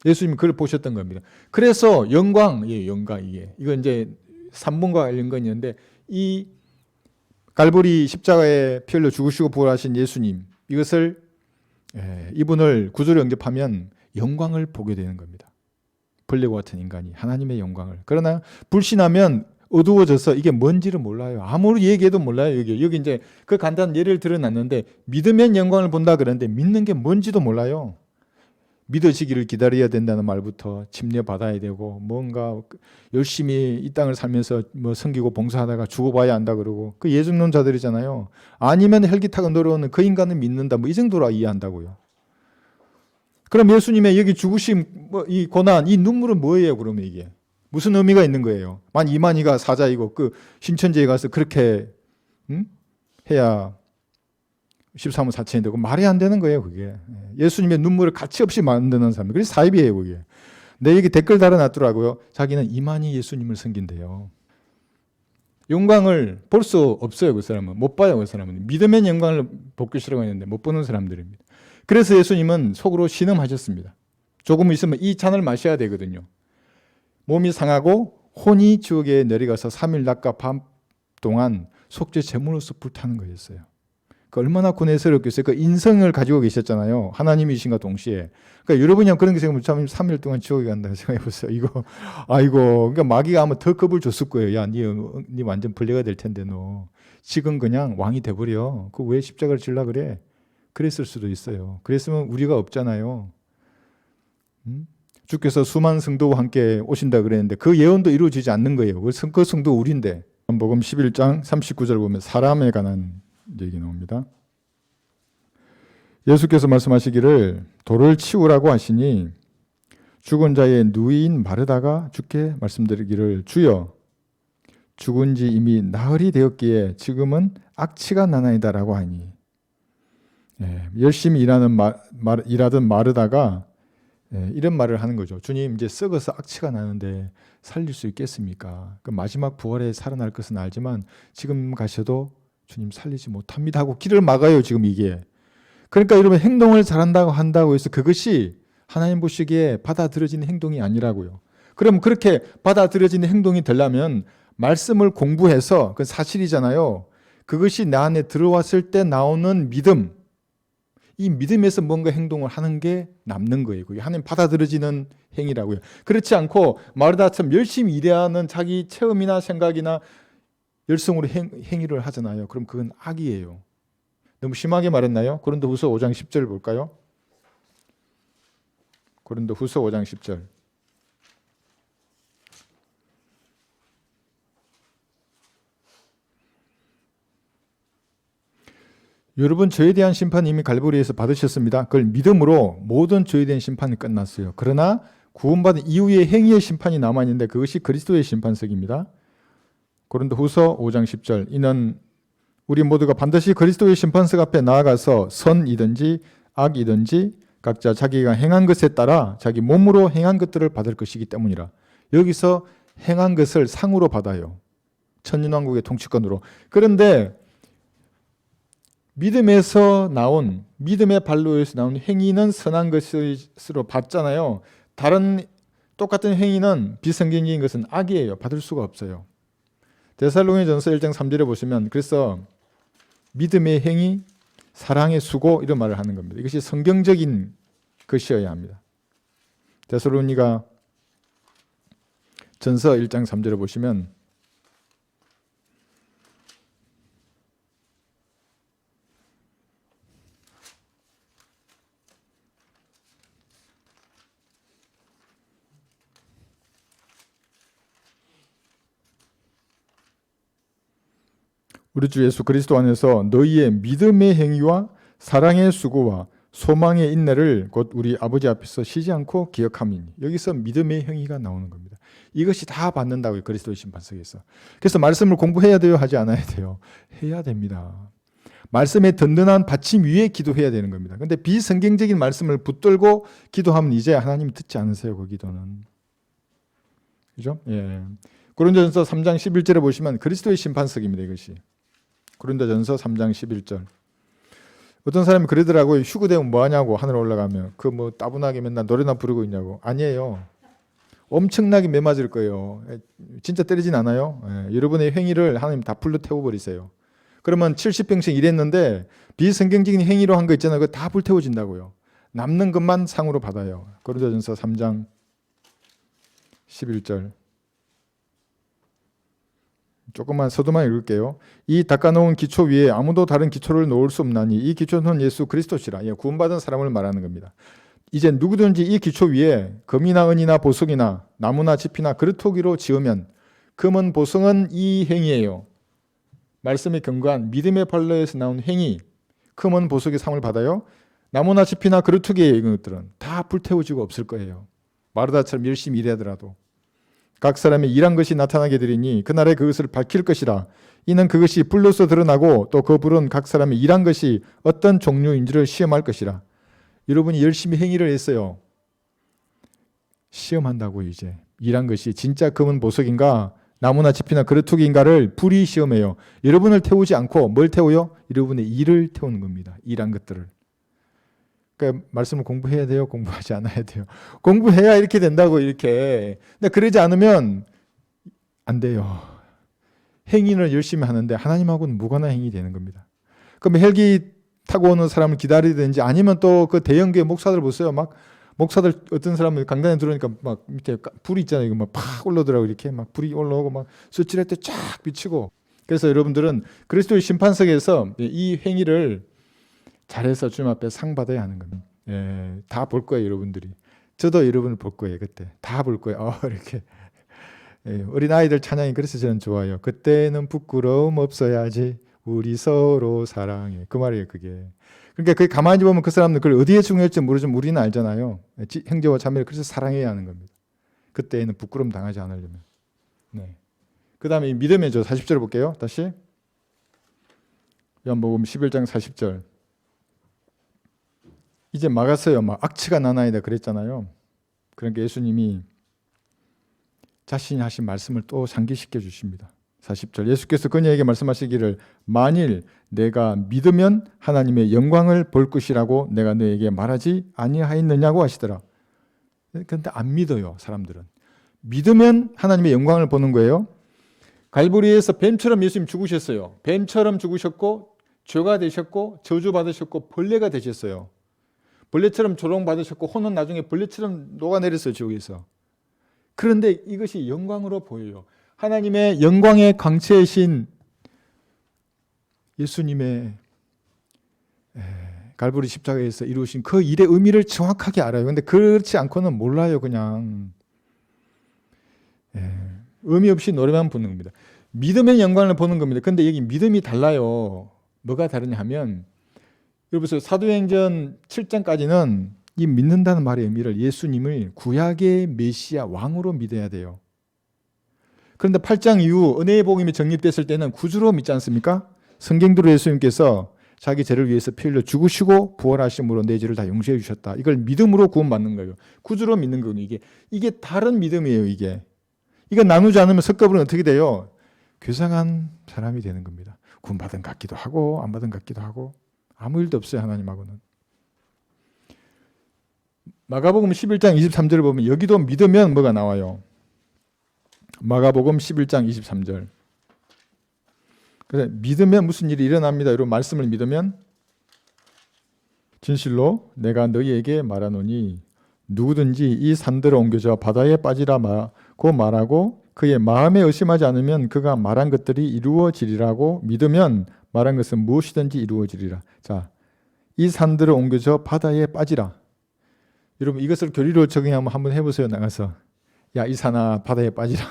S1: 예수님이 그걸 보셨던 겁니다. 그래서 영광, 이게. 이거 이제 3분과 관련 건 있는데 이 갈보리 십자가에 피 흘려 죽으시고 부활하신 예수님, 이것을 이분을 구조로 영접하면 영광을 보게 되는 겁니다. 벌레와 같은 인간이 하나님의 영광을. 그러나 불신하면 어두워져서 이게 뭔지를 몰라요. 아무리 얘기해도 몰라요. 여기 이제 그 간단한 예를 들어놨는데 믿으면 영광을 본다 그러는데 믿는 게 뭔지도 몰라요. 믿어지기를 기다려야 된다는 말부터 침례받아야 되고 뭔가 열심히 이 땅을 살면서 뭐 섬기고 봉사하다가 죽어봐야 한다 그러고 그 예증론자들이잖아요. 아니면 헬기 타고 내려오는 그 인간은 믿는다. 뭐 이 정도로 이해한다고요. 그럼 예수님의 여기 죽으심, 뭐 이 고난, 이 눈물은 뭐예요? 그러면 이게 무슨 의미가 있는 거예요? 만 이만희가 사자이고 그 신천지에 가서 그렇게 해야 13호 사천이 되고 말이 안 되는 거예요, 그게. 예수님의 눈물을 가치 없이 만드는 사람. 그게 사입이에요, 그게. 내 여기 댓글 달아놨더라고요. 자기는 이만희 예수님을 섬긴대요. 영광을 볼 수 없어요, 그 사람은. 못 봐요, 그 사람은. 믿으면 영광을 보기 싫어하고 있는데 못 보는 사람들입니다. 그래서 예수님은 속으로 신음하셨습니다. 조금 있으면 이 잔을 마셔야 되거든요. 몸이 상하고 혼이 지옥에 내려가서 3일 낮과 밤 동안 속죄 제물로서 불타는 거였어요. 그 얼마나 고뇌스럽겠어요. 그 인성을 가지고 계셨잖아요. 하나님이신가 동시에. 그러니까 여러분이 그런 게 생각하면 참 3일 동안 지옥에 간다 생각해보세요. 이거 아이고. 그러니까 마귀가 아마 더 겁을 줬을 거예요. 야, 니 완전 벌레가 될 텐데 너 지금 그냥 왕이 돼버려. 그 왜 십자가를 질라 그래? 그랬을 수도 있어요. 그랬으면 우리가 없잖아요. 주께서 수많은 성도와 함께 오신다 그랬는데 그 예언도 이루어지지 않는 거예요. 그 성도 우리인데. 복음 11장 39절 보면 사람에 관한 얘기 나옵니다. 예수께서 말씀하시기를 돌을 치우라고 하시니 죽은 자의 누이인 마르다가 주께 말씀드리기를 주여 죽은 지 이미 나흘이 되었기에 지금은 악취가 나나이다라고 하니 열심히 일하던 마르다가 이런 말을 하는 거죠. 주님 이제 썩어서 악취가 나는데 살릴 수 있겠습니까? 그 마지막 부활에 살아날 것은 알지만 지금 가셔도 주님 살리지 못합니다 하고 길을 막아요. 지금 이게. 그러니까 여러분 행동을 잘한다고 한다고 해서 그것이 하나님 보시기에 받아들여지는 행동이 아니라고요. 그럼 그렇게 받아들여지는 행동이 되려면 말씀을 공부해서 그 사실이잖아요. 그것이 내 안에 들어왔을 때 나오는 믿음, 이 믿음에서 뭔가 행동을 하는 게 남는 거예요. 그게 하나님 받아들여지는 행위라고요. 그렇지 않고 마르다처럼 열심히 일해야 하는 자기 체험이나 생각이나 열성으로 행위를 하잖아요. 그럼 그건 악이에요. 너무 심하게 말했나요? 고린도후서 5장 10절 볼까요? 고린도후서 5장 10절. 여러분 저에 대한 심판 이미 갈보리에서 받으셨습니다. 그걸 믿음으로 모든 죄에 대한 심판이 끝났어요. 그러나 구원받은 이후의 행위의 심판이 남아있는데 그것이 그리스도의 심판석입니다. 고린도후서 5장 10절. 이는 우리 모두가 반드시 그리스도의 심판석 앞에 나아가서 선이든지 악이든지 각자 자기가 행한 것에 따라 자기 몸으로 행한 것들을 받을 것이기 때문이라. 여기서 행한 것을 상으로 받아요. 천년왕국의 통치권으로. 그런데 믿음에서 나온, 믿음의 발로에서 나온 행위는 선한 것으로 받잖아요. 다른 똑같은 행위는 비성경적인 것은 악이에요. 받을 수가 없어요. 데살로니가전서 1장 3절에 보시면 그래서 믿음의 행위, 사랑의 수고 이런 말을 하는 겁니다. 이것이 성경적인 것이어야 합니다. 데살로니가 전서 1장 3절에 보시면 우리 주 예수 그리스도 안에서 너희의 믿음의 행위와 사랑의 수고와 소망의 인내를 곧 우리 아버지 앞에서 쉬지 않고 기억함이니. 여기서 믿음의 행위가 나오는 겁니다. 이것이 다 받는다고요. 그리스도의 심판석에서. 그래서 말씀을 공부해야 돼요? 하지 않아야 돼요? 해야 됩니다. 말씀의 든든한 받침 위에 기도해야 되는 겁니다. 근데 비성경적인 말씀을 붙들고 기도하면 이제 하나님이 듣지 않으세요. 그 기도는. 그죠? 예. 고린도전서 3장 11절에 보시면 그리스도의 심판석입니다. 이것이. 고린도전서 3장 11절. 어떤 사람이 그러더라고요. 휴구되면 뭐 하냐고, 하늘 올라가면. 그 뭐 따분하게 맨날 노래나 부르고 있냐고. 아니에요. 엄청나게 매맞을 거예요. 진짜 때리진 않아요. 예. 여러분의 행위를 하나님 다 불로 태워버리세요. 그러면 70평생 일했는데 비성경적인 행위로 한 거 있잖아요. 그거 다 불태워진다고요. 남는 것만 상으로 받아요. 고린도전서 3장 11절. 조금만 서두만 읽을게요. 이 닦아놓은 기초 위에 아무도 다른 기초를 놓을 수 없나니 이 기초는 예수 그리스도시라. 예, 구원받은 사람을 말하는 겁니다. 이제 누구든지 이 기초 위에 금이나 은이나 보석이나 나무나 짚이나 그릇토기로 지으면 금은 보석은 이 행위예요. 말씀에 근거한 믿음의 발로에서 나온 행위, 금은 보석의 상을 받아요. 나무나 짚이나 그릇토기에 이런 것들은 다 불태워지고 없을 거예요. 마르다처럼 열심히 일하더라도. 각 사람의 일한 것이 나타나게 되리니 그날에 그것을 밝힐 것이라. 이는 그것이 불로서 드러나고 또 그 불은 각 사람의 일한 것이 어떤 종류인지를 시험할 것이라. 여러분이 열심히 행위를 했어요. 시험한다고 이제. 일한 것이 진짜 금은 보석인가 나무나 짚이나 그릇투기인가를 불이 시험해요. 여러분을 태우지 않고 뭘 태워요? 여러분의 일을 태우는 겁니다. 일한 것들을. 그러니까 말씀을 공부해야 돼요? 공부하지 않아야 돼요? 공부해야 이렇게 된다고 이렇게. 근데 그러지 않으면 안 돼요. 행위를 열심히 하는데 하나님하고는 무관한 행위 되는 겁니다. 그럼 헬기 타고 오는 사람을 기다리든지 아니면 또 그 대형교회 목사들 보세요. 막 목사들 어떤 사람은 강단에 들어오니까 막 밑에 불이 있잖아요. 이거 막 팍 올라오더라고 이렇게 막 불이 올라오고 막 수칠할 때 쫙 비치고. 그래서 여러분들은 그리스도의 심판석에서 이 행위를 잘해서 주님 앞에 상 받아야 하는 겁니다. 예, 다 볼 거예요, 여러분들이. 저도 여러분을 볼 거예요, 그때. 다 볼 거예요. 이렇게. 예, 어린 아이들 찬양이 그래서 저는 좋아요. 그때는 부끄러움 없어야지. 우리 서로 사랑해. 그 말이에요, 그게. 그러니까 그 가만히 보면 그 사람들 그걸 어디에 중요할지 모르지만 우리는 알잖아요. 형제와 자매를 그래서 사랑해야 하는 겁니다. 그때는 부끄러움 당하지 않으려면. 네. 그 다음에 믿음의 조 40절 볼게요. 다시. 요한복음 11장 40절. 이제 막았어요. 막 악취가 나나이다 그랬잖아요. 그러니까 예수님이 자신이 하신 말씀을 또 상기시켜 주십니다. 40절. 예수께서 그녀에게 말씀하시기를 만일 내가 믿으면 하나님의 영광을 볼 것이라고 내가 너에게 말하지 아니하였느냐고 하시더라. 그런데 안 믿어요, 사람들은. 믿으면 하나님의 영광을 보는 거예요. 갈보리에서 뱀처럼 예수님 죽으셨어요. 뱀처럼 죽으셨고 죄가 되셨고 저주받으셨고 벌레가 되셨어요. 벌레처럼 조롱받으셨고 혼은 나중에 벌레처럼 녹아내렸어요, 지옥에서. 그런데 이것이 영광으로 보여요. 하나님의 영광의 광채이신 예수님의 갈보리 십자가에서 이루신 그 일의 의미를 정확하게 알아요. 그런데 그렇지 않고는 몰라요, 그냥. 의미 없이 노래만 부르는 겁니다. 믿음의 영광을 보는 겁니다. 그런데 여기 믿음이 달라요. 뭐가 다르냐 하면 여러분 사도행전 7장까지는 이 믿는다는 말의 의미를 예수님을 구약의 메시아 왕으로 믿어야 돼요. 그런데 8장 이후 은혜의 복음이 정립됐을 때는 구주로 믿지 않습니까? 성경대로 예수님께서 자기 죄를 위해서 피 흘려 죽으시고 부활하심으로 내 죄를 다 용서해 주셨다. 이걸 믿음으로 구원받는 거예요. 구주로 믿는 거는 이게 다른 믿음이에요. 이거 나누지 않으면 섞어버리면 어떻게 돼요? 괴상한 사람이 되는 겁니다. 구원받은 것 같기도 하고 안 받은 것 같기도 하고 아무 일도 없어요, 하나님하고는. 마가복음 11장 23절을 보면 여기도 믿으면 뭐가 나와요? 마가복음 11장 23절. 그래서 믿으면 무슨 일이 일어납니다. 이런 말씀을 믿으면 진실로 내가 너희에게 말하노니 누구든지 이 산들을 옮겨져 바다에 빠지라고 말하고 그의 마음에 의심하지 않으면 그가 말한 것들이 이루어지리라고 믿으면 말한 것은 무엇이든지 이루어지리라. 자, 이 산들을 옮겨져 바다에 빠지라. 여러분 이것을 교리로 적용하면 한번 해보세요. 나가서 야, 이 산아 바다에 빠지라.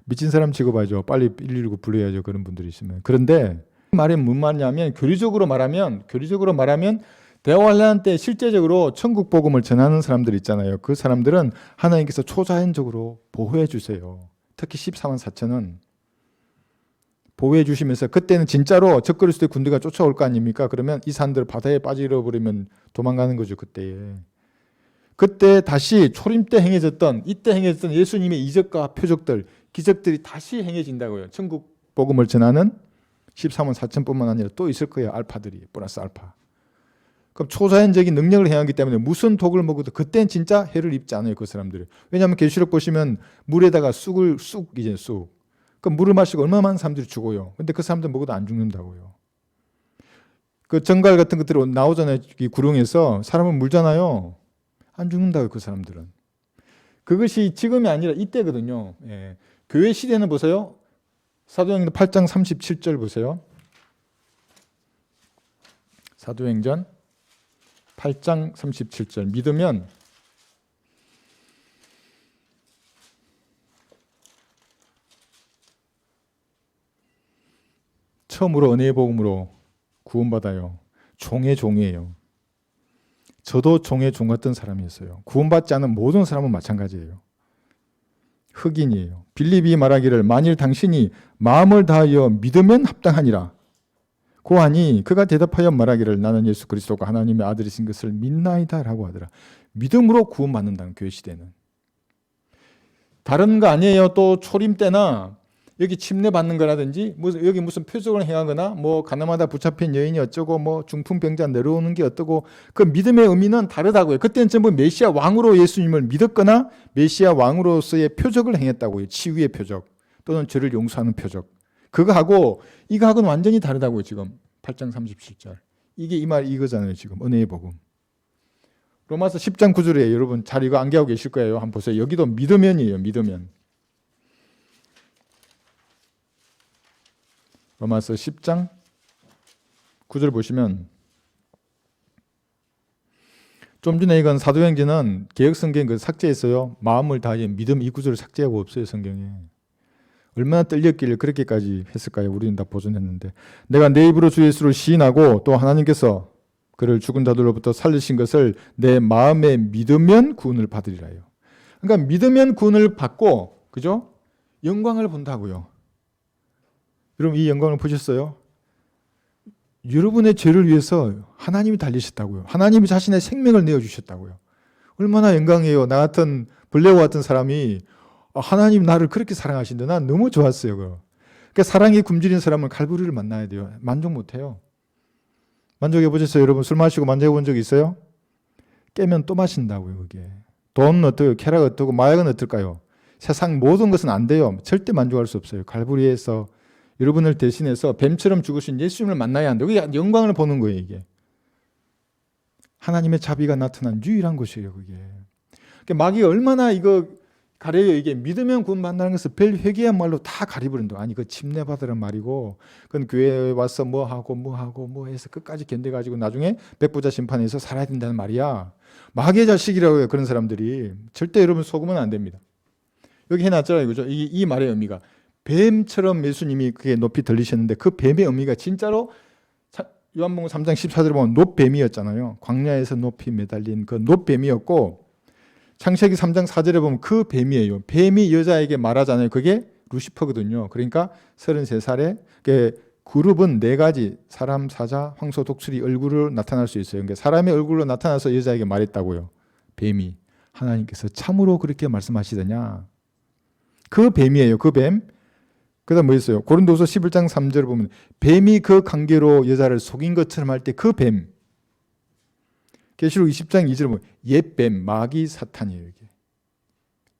S1: 미친 사람 취급하죠. 빨리 119 불러야죠. 그런 분들이 있으면. 그런데 말이 뭔 말이냐면 교리적으로 말하면 대환란 때 실제적으로 천국 복음을 전하는 사람들 있잖아요. 그 사람들은 하나님께서 초자연적으로 보호해 주세요. 특히 14만 4천은 보호해 주시면서 그때는 진짜로 적그리스도의 군대가 쫓아올 거 아닙니까? 그러면 이 산들 바다에 빠져 버리면 도망가는 거죠. 그때 다시 초림 때 행해졌던 이때 행해졌던 예수님의 이적과 표적들 기적들이 다시 행해진다고요. 천국 복음을 전하는 14만 4천뿐만 아니라 또 있을 거예요. 알파들이 플러스 알파. 그럼 초자연적인 능력을 행하기 때문에 무슨 독을 먹어도 그때는 진짜 해를 입지 않아요. 그 사람들이. 왜냐하면 계시록 보시면 물에다가 쑥. 그 물을 마시고 얼마나 많은 사람들이 죽어요. 근데 그 사람들 먹어도 안 죽는다고요. 그 정갈 같은 것들이 나오잖아요. 이 구룡에서 사람을 물잖아요. 안 죽는다고요. 그 사람들은. 그것이 지금이 아니라 이때거든요. 예. 교회 시대는 보세요. 사도행전 8장 37절 보세요. 사도행전 8장 37절 믿으면 처음으로 은혜의 복음으로 구원받아요. 종의 종이에요. 저도 종의 종 같은 사람이었어요. 구원받지 않은 모든 사람은 마찬가지예요. 흑인이에요. 빌립이 말하기를 만일 당신이 마음을 다하여 믿으면 합당하니라. 고하니 그가 대답하여 말하기를 나는 예수 그리스도가 하나님의 아들이신 것을 믿나이다 라고 하더라. 믿음으로 구원받는다는 교회 시대는. 다른 거 아니에요. 또 초림 때나 여기 침례받는 거라든지 여기 무슨 표적을 행하거나 뭐 가나마다 붙잡힌 여인이 어쩌고 뭐 중풍병자 내려오는 게 어떠고 그 믿음의 의미는 다르다고요. 그때는 전부 메시아 왕으로 예수님을 믿었거나 메시아 왕으로서의 표적을 행했다고요. 치유의 표적 또는 죄를 용서하는 표적. 그거하고 이거하고는 완전히 다르다고요. 지금 8장 37절. 이게 이 말 이거잖아요. 지금 은혜의 복음. 로마서 10장 9절에 여러분 잘 이거 암기하고 계실 거예요. 한번 보세요. 여기도 믿으면이에요. 믿으면. 로마서 10장 9절 보시면 좀 전에 이건 사도행전은 개혁성경 그 삭제했어요. 마음을 다하여 믿음 이 구절을 삭제하고 없어요. 성경에. 얼마나 떨렸길래 그렇게까지 했을까요? 우리는 다 보존했는데 내가 내 입으로 주 예수를 시인하고 또 하나님께서 그를 죽은 자들로부터 살리신 것을 내 마음에 믿으면 구원을 받으리라요. 그러니까 믿으면 구원을 받고 그죠? 영광을 본다고요. 여러분 이 영광을 보셨어요? 여러분의 죄를 위해서 하나님이 달리셨다고요. 하나님이 자신의 생명을 내어주셨다고요. 얼마나 영광이에요. 나 같은 블레오 같은 사람이 하나님 나를 그렇게 사랑하신다. 난 너무 좋았어요. 그러니까 사랑이 굶주린 사람은 칼부리를 만나야 돼요. 만족 못해요. 만족해 보셨어요? 여러분 술 마시고 만족해 본 적 있어요? 깨면 또 마신다고요. 그게. 돈 어떠고 쾌락 어떠고 마약은 어떨까요? 세상 모든 것은 안 돼요. 절대 만족할 수 없어요. 칼부리에서 여러분을 대신해서 뱀처럼 죽으신 예수님을 만나야 한다. 그게 영광을 보는 거예요. 이게. 하나님의 자비가 나타난 유일한 것이에요. 그게. 그러니까 마귀가 얼마나 이거 가려요. 이게 믿으면 구원받는다는 것을 별 회개한 말로 다 가리버린다. 아니 그 침례받으란 말이고 그건 교회에 와서 뭐 하고 해서 끝까지 견뎌가지고 나중에 백부자 심판에서 살아야 된다는 말이야. 마귀의 자식이라고 해요. 그런 사람들이. 절대 여러분 속으면 안 됩니다. 여기 해놨잖아요. 그죠? 이 말의 의미가 뱀처럼 예수님이 그게 높이 들리셨는데 그 뱀의 의미가 진짜로 요한복음 3장 14절에 보면 놋뱀이었잖아요. 광야에서 높이 매달린 그 놋뱀이었고 창세기 3장 4절에 보면 그 뱀이에요. 뱀이 여자에게 말하잖아요. 그게 루시퍼거든요. 그러니까 33살에 그룹은 4가지 사람, 사자, 황소, 독수리 얼굴로 나타날 수 있어요. 그러니까 사람의 얼굴로 나타나서 여자에게 말했다고요. 뱀이. 하나님께서 참으로 그렇게 말씀하시더냐. 그 뱀이에요. 그 뱀. 그 다음 뭐 있어요? 고린도서 11장 3절을 보면 뱀이 그 관계로 여자를 속인 것처럼 할 때 그 뱀. 계시록 20장 2절을 보면 옛뱀, 마귀, 사탄이에요. 이게.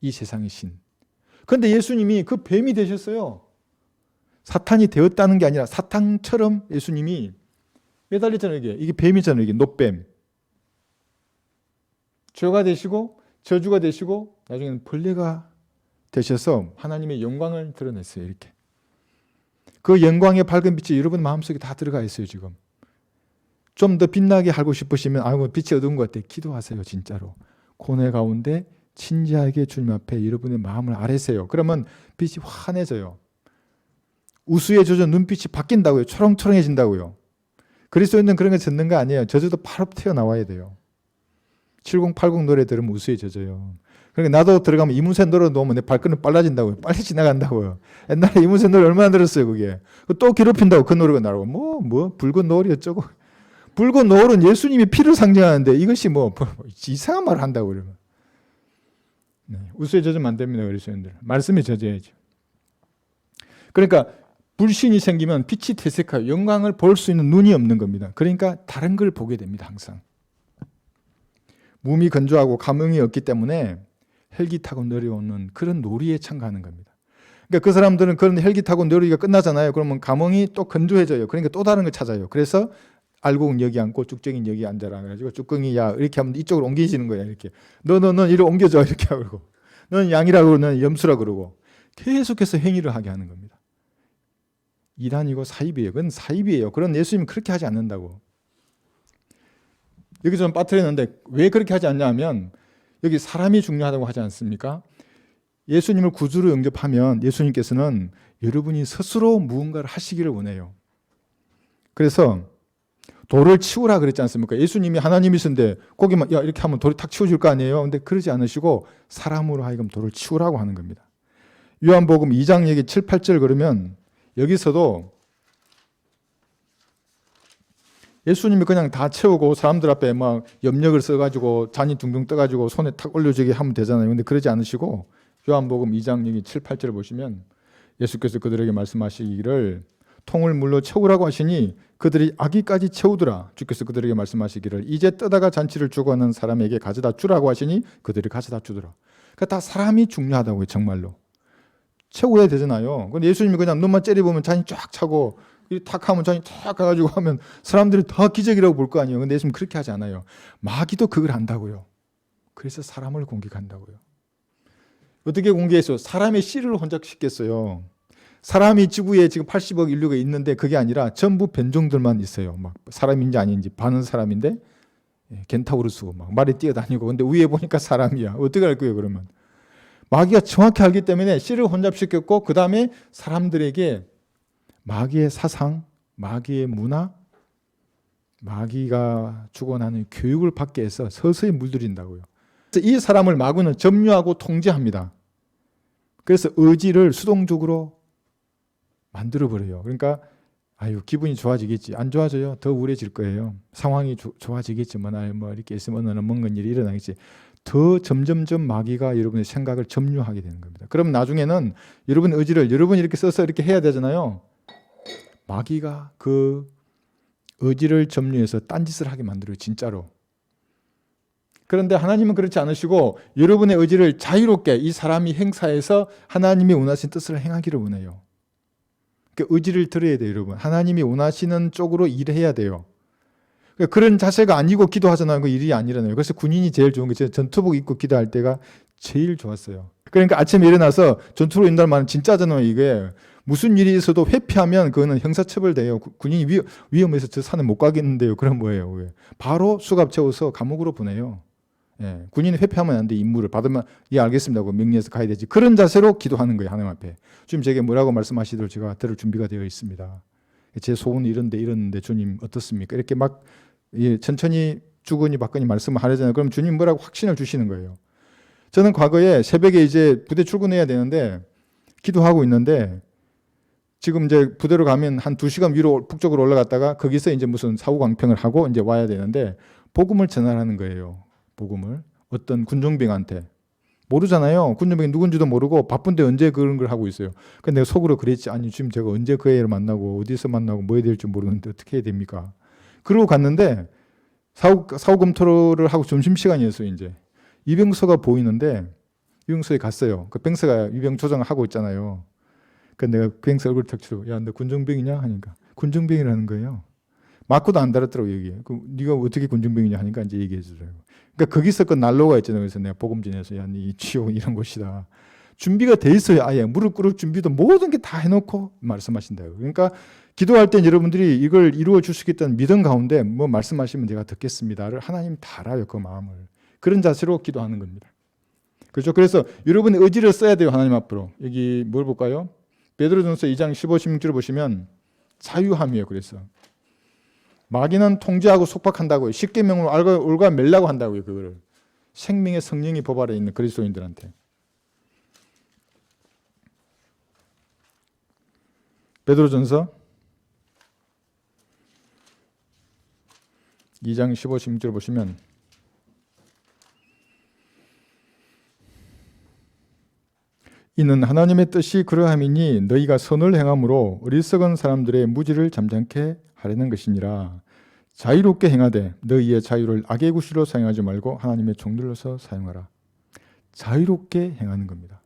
S1: 이 세상의 신. 그런데 예수님이 그 뱀이 되셨어요. 사탄이 되었다는 게 아니라 사탄처럼 예수님이 매달렸잖아요. 이게 뱀이잖아요. 이게 놋뱀. 죄가 되시고 저주가 되시고 나중에는 벌레가 되셔서 하나님의 영광을 드러냈어요. 이렇게. 그 영광의 밝은 빛이 여러분 마음속에 다 들어가 있어요. 지금. 좀 더 빛나게 하고 싶으시면 아이고 빛이 어두운 것 같아. 기도하세요. 진짜로. 고뇌 가운데 진지하게 주님 앞에 여러분의 마음을 아뢰세요. 그러면 빛이 환해져요. 우수에 젖어 눈빛이 바뀐다고요. 초롱초롱해진다고요. 그리스도인은 그런 거 젖는 거 아니에요. 젖어도 바로 튀어나와야 돼요. 7080 노래 들으면 우수에 젖어요. 그러니까 나도 들어가면 이문세 노래 놓으면 내 발걸음 빨라진다고요. 빨리 지나간다고요. 옛날에 이문세 노래 얼마나 들었어요, 그게. 또 괴롭힌다고 그 노래가 나오고. 붉은 노을이 어쩌고. 붉은 노을은 예수님이 피를 상징하는데 이것이 이상한 말을 한다고 그러면. 네, 우수에 젖으면 안 됩니다, 그리스도인들. 말씀에 젖어야죠. 그러니까 불신이 생기면 빛이 퇴색하여 영광을 볼 수 있는 눈이 없는 겁니다. 그러니까 다른 걸 보게 됩니다, 항상. 몸이 건조하고 감흥이 없기 때문에 헬깃하고 내려오는 그런 놀이에 참가하는 겁니다. 그러니까 그 사람들은 그런 헬깃하고 놀이가 끝나잖아요. 그러면 감흥이 또 건조해져요. 그러니까 또 다른 걸 찾아요. 그래서 알곡은 여기 앉고 쭉정이는 여기 앉아라. 그래가지고 쭉정이 야 이렇게 하면 이쪽으로 옮기시는 거야. 이렇게 너는 이리 옮겨줘 이렇게 하고 너는 양이라고 너는 염소라 그러고 계속해서 행위를 하게 하는 겁니다. 이단이고 사입이에요. 그건 사입이에요. 그런 예수님은 그렇게 하지 않는다고. 여기 좀 빠뜨렸는데 왜 그렇게 하지 않냐면 여기 사람이 중요하다고 하지 않습니까? 예수님을 구주로 영접하면 예수님께서는 여러분이 스스로 무언가를 하시기를 원해요. 그래서 돌을 치우라 그랬지 않습니까? 예수님이 하나님이신데 거기만 야 이렇게 하면 돌이 탁 치워질 거 아니에요? 근데 그러지 않으시고 사람으로 하여금 돌을 치우라고 하는 겁니다. 요한복음 2장 얘기 7, 8절 그러면 여기서도 예수님이 그냥 다 채우고 사람들 앞에 막 염력을 써가지고 잔이 둥둥 떠가지고 손에 탁 올려주게 하면 되잖아요. 근데 그러지 않으시고 요한복음 2장 여기 7, 8절을 보시면 예수께서 그들에게 말씀하시기를 통을 물로 채우라고 하시니 그들이 아기까지 채우더라. 주께서 그들에게 말씀하시기를 이제 떠다가 잔치를 주고하는 사람에게 가져다 주라고 하시니 그들이 가져다 주더라. 그러니까 다 사람이 중요하다고요. 정말로. 채워야 되잖아요. 근데 예수님이 그냥 눈만 째려보면 잔이 쫙 차고 탁 하면 잔이 탁 가가지고 하면 사람들이 다 기적이라고 볼 거 아니에요. 근데 예수님 그렇게 하지 않아요. 마귀도 그걸 한다고요. 그래서 사람을 공격한다고요. 어떻게 공격해서 사람의 씨를 혼잡시켰어요. 사람이 지구에 지금 80억 인류가 있는데 그게 아니라 전부 변종들만 있어요. 막 사람인지 아닌지 반은 사람인데 겐타우루스고 막 말이 뛰어다니고 근데 위에 보니까 사람이야. 어떻게 할 거예요 그러면? 마귀가 정확히 알기 때문에 씨를 혼잡시켰고 그 다음에 사람들에게 마귀의 사상, 마귀의 문화, 마귀가 주관하는 교육을 받게 해서 서서히 물들인다고요. 그래서 이 사람을 마귀는 점유하고 통제합니다. 그래서 의지를 수동적으로 만들어버려요. 그러니까 기분이 좋아지겠지. 안 좋아져요. 더 우울해질 거예요. 상황이 좋아지겠지만 뭐 이렇게 있으면 어느 뭔 일이 일어나겠지. 더 점점점 마귀가 여러분의 생각을 점유하게 되는 겁니다. 그럼 나중에는 여러분 의지를 여러분이 이렇게 써서 이렇게 해야 되잖아요. 마귀가 그 의지를 점유해서 딴짓을 하게 만들어요. 진짜로. 그런데 하나님은 그렇지 않으시고 여러분의 의지를 자유롭게 이 사람이 행사해서 하나님이 원하신 뜻을 행하기를 원해요. 그러니까 의지를 들어야 돼요. 여러분. 하나님이 원하시는 쪽으로 일해야 돼요. 그런 자세가 아니고 기도하잖아요. 그 일이 안 일어나요. 그래서 군인이 제일 좋은 게 전투복 입고 기도할 때가 제일 좋았어요. 그러니까 아침에 일어나서 전투로 인다는 말은 진짜잖아요. 이게 무슨 일이 있어도 회피하면 그거는 형사처벌돼요. 군인이 위험해서 저 산에 못 가겠는데요. 그럼 뭐예요? 바로 수갑 채워서 감옥으로 보내요. 예, 군인이 회피하면 안 돼. 임무를 받으면 알겠습니다. 명리에서 가야 되지. 그런 자세로 기도하는 거예요. 하나님 앞에. 주님 제게 뭐라고 말씀하시도록 제가 들을 준비가 되어 있습니다. 제 소원은 이런데 주님 어떻습니까? 이렇게 막 천천히 주거니 받거니 말씀을 하려잖아요. 그럼 주님 뭐라고 확신을 주시는 거예요. 저는 과거에 새벽에 이제 부대 출근해야 되는데 기도하고 있는데 지금 이제 부대로 가면 한 2시간 위로 북쪽으로 올라갔다가 거기서 이제 무슨 사후 광평을 하고 이제 와야 되는데 복음을 전하라는 거예요. 복음을 어떤 군종병한테 모르잖아요. 군종병이 누군지도 모르고 바쁜데 언제 그런 걸 하고 있어요. 근데 내가 속으로 그랬지. 아니 지금 제가 언제 그 애를 만나고 어디서 만나고 뭐 해야 될지 모르는데 어떻게 해야 됩니까? 그러고 갔는데 사후 검토를 하고 점심시간이었어요. 이제 이병서가 보이는데 이병서에 갔어요. 그 병서가 유병 조정을 하고 있잖아요. 그 내가 병서 얼굴 탁 치고 야 너 군종병이냐 하니까 군종병이라는 거예요. 맞고도 안 달았더라고 여기. 네가 어떻게 군종병이냐 하니까 이제 얘기해 주더라고. 그러니까 거기서 그 난로가 있잖아요. 그래서 내가 복음 전해서 야 네 지옥은 이런 곳이다. 준비가 돼 있어요. 아예 무릎 꿇을 준비도 모든 게 다 해놓고 말씀하신다고. 그러니까 기도할 땐 여러분들이 이걸 이루어 주시겠다는 믿음 가운데 뭐 말씀하시면 제가 듣겠습니다를 하나님 다 알아요. 그 마음을. 그런 자세로 기도하는 겁니다. 그렇죠? 그래서 여러분의 의지를 써야 돼요. 하나님 앞으로. 여기 뭘 볼까요? 베드로전서 2장 15, 16절을 보시면 자유함이에요. 그래서 마귀는 통제하고 속박한다고요. 십계명으로 올가 멸라고 한다고요. 그거를 생명의 성령이 법 아래 있는 그리스도인들한테. 베드로전서 2장 15, 16절 보시면 이는 하나님의 뜻이 그러함이니 너희가 선을 행함으로 어리석은 사람들의 무지를 잠잠케 하려는 것이니라. 자유롭게 행하되 너희의 자유를 악의 구실로 사용하지 말고 하나님의 종들로서 사용하라. 자유롭게 행하는 겁니다.